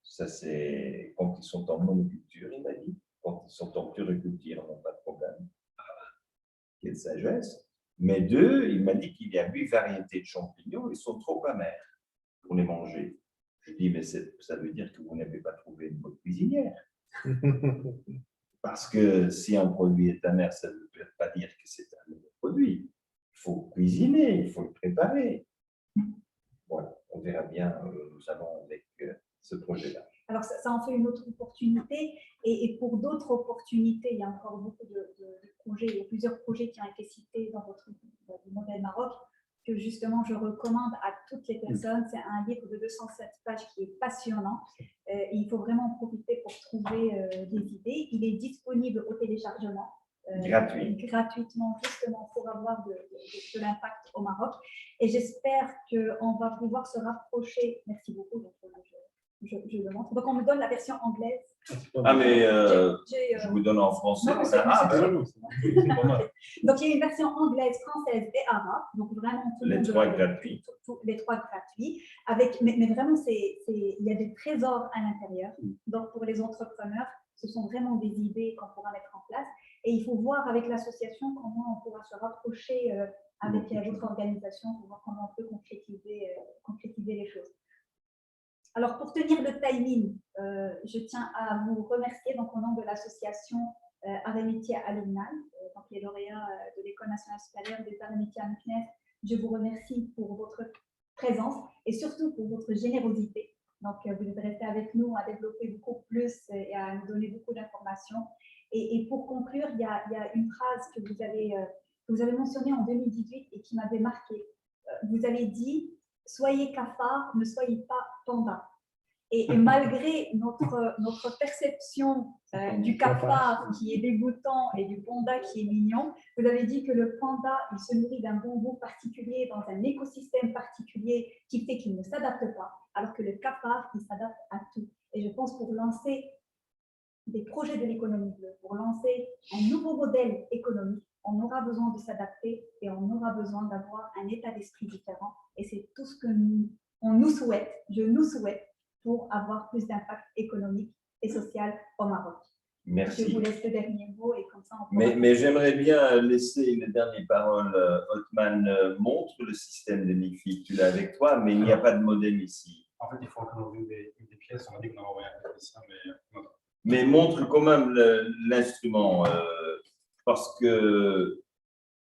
Ça, c'est quand ils sont en monoculture, il m'a dit. Quand ils sont en pluriculture, ils n'ont pas de problème. Quelle sagesse. Mais 2, il m'a dit qu'il y a 8 variétés de champignons, ils sont trop amers pour les manger. Je dis, mais ça veut dire que vous n'avez pas trouvé une bonne cuisinière. Parce que si un produit est amer, ça ne veut pas dire que c'est un mauvais produit. Il faut cuisiner, il faut le préparer. Voilà, on verra bien où nous allons avec ce projet-là. Alors, ça en fait une autre opportunité. Et pour d'autres opportunités, il y a encore beaucoup de projets, il y a plusieurs projets qui ont été cités dans votre modèle Maroc, que justement je recommande à toutes les personnes. C'est un livre de 207 pages qui est passionnant. Il faut vraiment en profiter pour trouver des idées. Il est disponible au téléchargement. Gratuitement, justement, pour avoir de l'impact au Maroc. Et j'espère qu'on va pouvoir se rapprocher. Merci beaucoup. Donc, je le montre. Donc, on me donne la version anglaise. Ah, mais je vous donne en français, en arabe. Donc, il y a une version anglaise, française et arabe. Donc, vraiment, les 3 gratuits. Les 3 gratuits. Mais vraiment, il y a des trésors à l'intérieur. Donc, pour les entrepreneurs, ce sont vraiment des idées qu'on pourra mettre en place. Et il faut voir avec l'association comment on pourra se rapprocher avec votre organisation pour voir comment on peut concrétiser les choses. Alors, pour tenir le timing, je tiens à vous remercier donc, au nom de l'association Arts et Métiers à l'UNAL, donc les lauréats de l'École nationale supérieure des arts et métiers à MCNES. Je vous remercie pour votre présence et surtout pour votre générosité. Donc, vous êtes restés avec nous à développer beaucoup plus et à nous donner beaucoup d'informations. Et pour conclure, il y a une phrase que vous avez mentionnée en 2018 et qui m'avait marquée. Vous avez dit « Soyez cafard, ne soyez pas panda ». Et malgré notre perception du cafard qui est dégoûtant et du panda qui est mignon, vous avez dit que le panda, il se nourrit d'un bambou particulier, dans un écosystème particulier qui fait qu'il ne s'adapte pas, alors que le cafard, il s'adapte à tout. Et je pense pour lancer des projets de l'économie bleue, pour lancer un nouveau modèle économique, on aura besoin de s'adapter et on aura besoin d'avoir un état d'esprit différent. Et c'est tout ce que on nous souhaite, je nous souhaite, pour avoir plus d'impact économique et social au Maroc. Merci. Je vous laisse le dernier mot et comme ça on Mais j'aimerais bien laisser une dernière parole. Othman montre le système de l'IFI. Tu l'as avec toi, mais il n'y a pas de modem ici. En fait, il faut qu'on ouvre des pièces. On a dit qu'on a envoyé un technicien, mais Mais montre quand même l'instrument, parce que,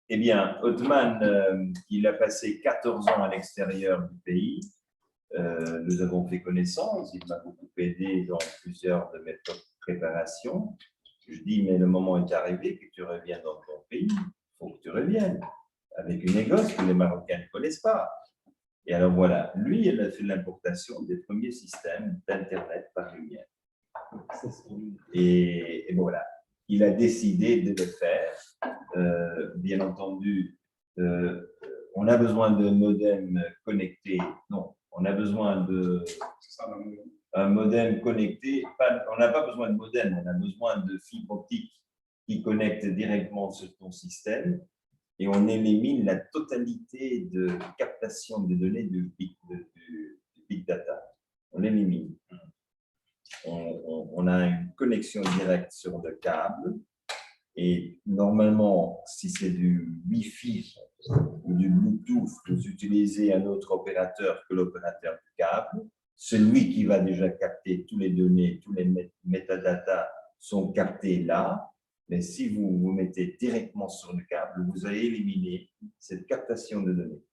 eh bien, Othman, il a passé 14 ans à l'extérieur du pays. Nous avons fait connaissance, il m'a beaucoup aidé dans plusieurs de mes préparations. Je dis, mais le moment est arrivé que tu reviennes dans ton pays, il faut que tu reviennes, avec une négoce que les Marocains ne connaissent pas. Et alors voilà, lui, il a fait l'importation des premiers systèmes d'Internet par lumière. Et voilà, il a décidé de le faire. Bien entendu, on a besoin de modems connectés. Non, on a besoin un modem connecté. On n'a pas besoin de modem, on a besoin de fibre optique qui connecte directement sur ton système et on élimine la totalité de captation de données du big data. On l'élimine. On a une connexion directe sur le câble et normalement, si c'est du Wi-Fi ou du Bluetooth, vous utilisez un autre opérateur que l'opérateur du câble. Celui qui va déjà capter toutes les données, tous les métadatas sont captés là, mais si vous vous mettez directement sur le câble, vous allez éliminer cette captation de données.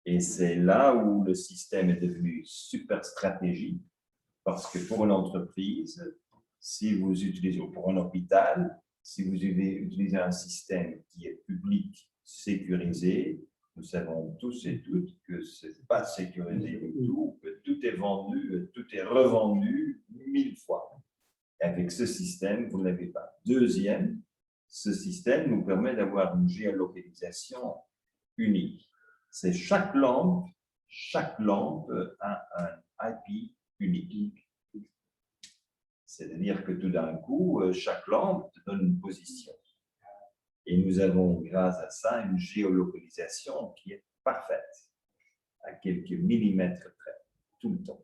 Et c'est là où le système est devenu super stratégique, parce que pour une entreprise, si vous utilisez, ou pour un hôpital, si vous utilisez un système qui est public, sécurisé, nous savons tous et toutes que ce n'est pas sécurisé du tout, que tout est vendu, tout est revendu 1000 fois. Et avec ce système, vous ne l'avez pas. Deuxième, ce système nous permet d'avoir une géolocalisation unique. C'est chaque lampe a un IP unique. C'est-à-dire que tout d'un coup, chaque lampe te donne une position. Et nous avons, grâce à ça, une géolocalisation qui est parfaite, à quelques millimètres près, tout le temps.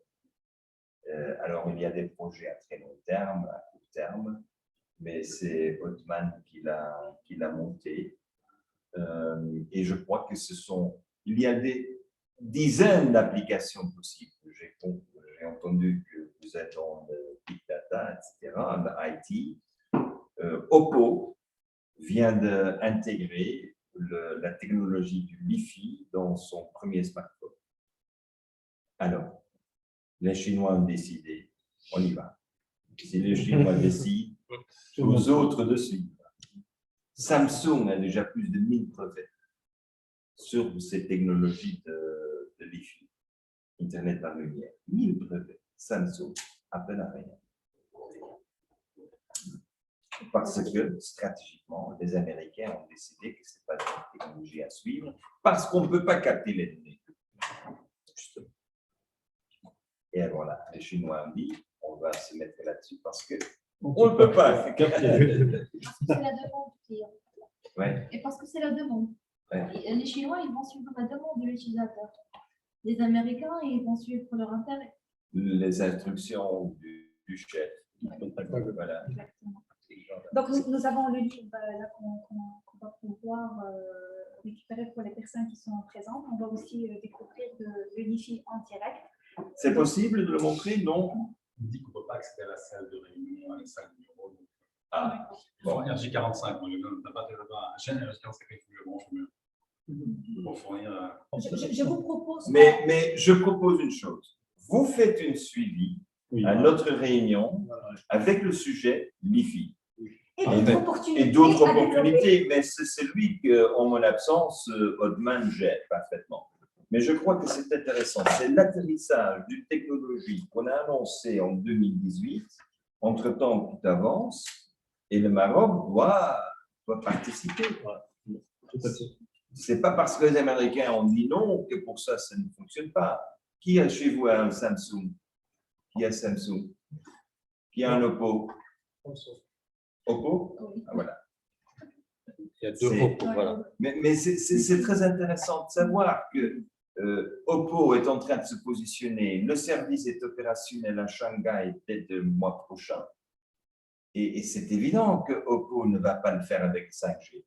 Alors, il y a des projets à très long terme, à court terme, mais c'est Othman qui l'a monté. Et je crois que il y a des dizaines d'applications possibles. J'ai entendu que vous êtes dans le big data, etc., le IT. Oppo vient d'intégrer la technologie du Wi-Fi dans son premier smartphone. Alors, les Chinois ont décidé, on y va. Si les Chinois décident, aux autres de suivre. Samsung a déjà plus de 1000 brevets sur ces technologies de Wi-Fi, Internet par lumière. 1000 brevets. Samsung, à peine à rien. Parce que, stratégiquement, les Américains ont décidé que ce n'est pas une technologie à suivre, parce qu'on ne peut pas capter les données. Justement. Et voilà, les Chinois ont dit, on va se mettre là-dessus parce qu'on ne peut pas capter. C'est la demande qui est. Ouais. Et parce que c'est la demande. Ouais. Et les Chinois, ils vont suivre la demande de l'utilisateur. Les Américains, ils vont suivre leur intérêt. Les instructions du chef. Voilà. Exactement. Donc, nous avons le livre qu'on va pouvoir récupérer pour les personnes qui sont présentes. On va aussi découvrir le Wi-Fi en direct. C'est possible de le montrer? Non. On dit qu'on ne peut pas accéder à la salle de réunion, à la salle de bureau. Ah. Bon, RJ45, moi, je n'ai pas un chaîne RJ45 qui le branche mieux. Pour fournir. Je vous propose. Mais je propose une chose. Vous faites une suivi à notre réunion avec le sujet Wi-Fi. Et d'autres opportunités, mais c'est celui qu'en mon absence, Othman gère parfaitement. Mais je crois que c'est intéressant. C'est l'atterrissage d'une technologie qu'on a annoncée en 2018. Entre-temps, tout avance et le Maroc doit participer. Ce n'est pas parce que les Américains ont dit non que pour ça, ça ne fonctionne pas. Qui a chez vous un Samsung? Qui a Samsung? Qui a un Oppo? Oppo? Ah, voilà. Il y a deux mots pour voilà. Mais c'est très intéressant de savoir que Oppo est en train de se positionner. Le service est opérationnel à Shanghai dès le mois prochain. Et c'est évident que Oppo ne va pas le faire avec 5G.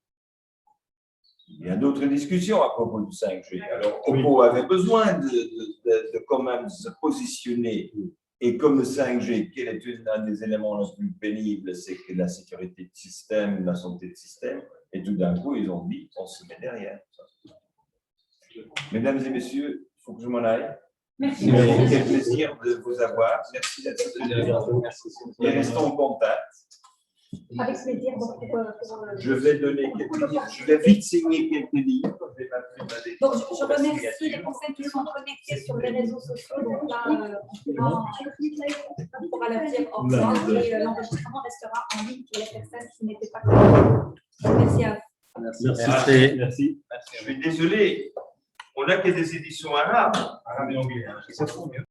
Il y a d'autres discussions à propos du 5G. Alors, Oppo avait besoin de quand même se positionner. Et comme le 5G, quel est un des éléments les plus pénibles, c'est que la sécurité de système, la santé de système. Et tout d'un coup, ils ont dit, on se met derrière. Mesdames et messieurs, il faut que je m'en aille. Merci. Quel plaisir de vous avoir. Merci d'être venus. Et restons en contact. Avec plaisir. Je vais donner je vais vite signer quelques livres. Donc, je remercie les personnes qui sont connectées sur les réseaux sociaux. Donc là, on pourra leur dire au revoir et l'enregistrement restera en ligne pour les personnes qui n'étaient pas connectées. Merci à vous. Merci. Je suis désolé. On n'a que des éditions arabes. Arabe et anglais, hein. Ça se trouve mieux.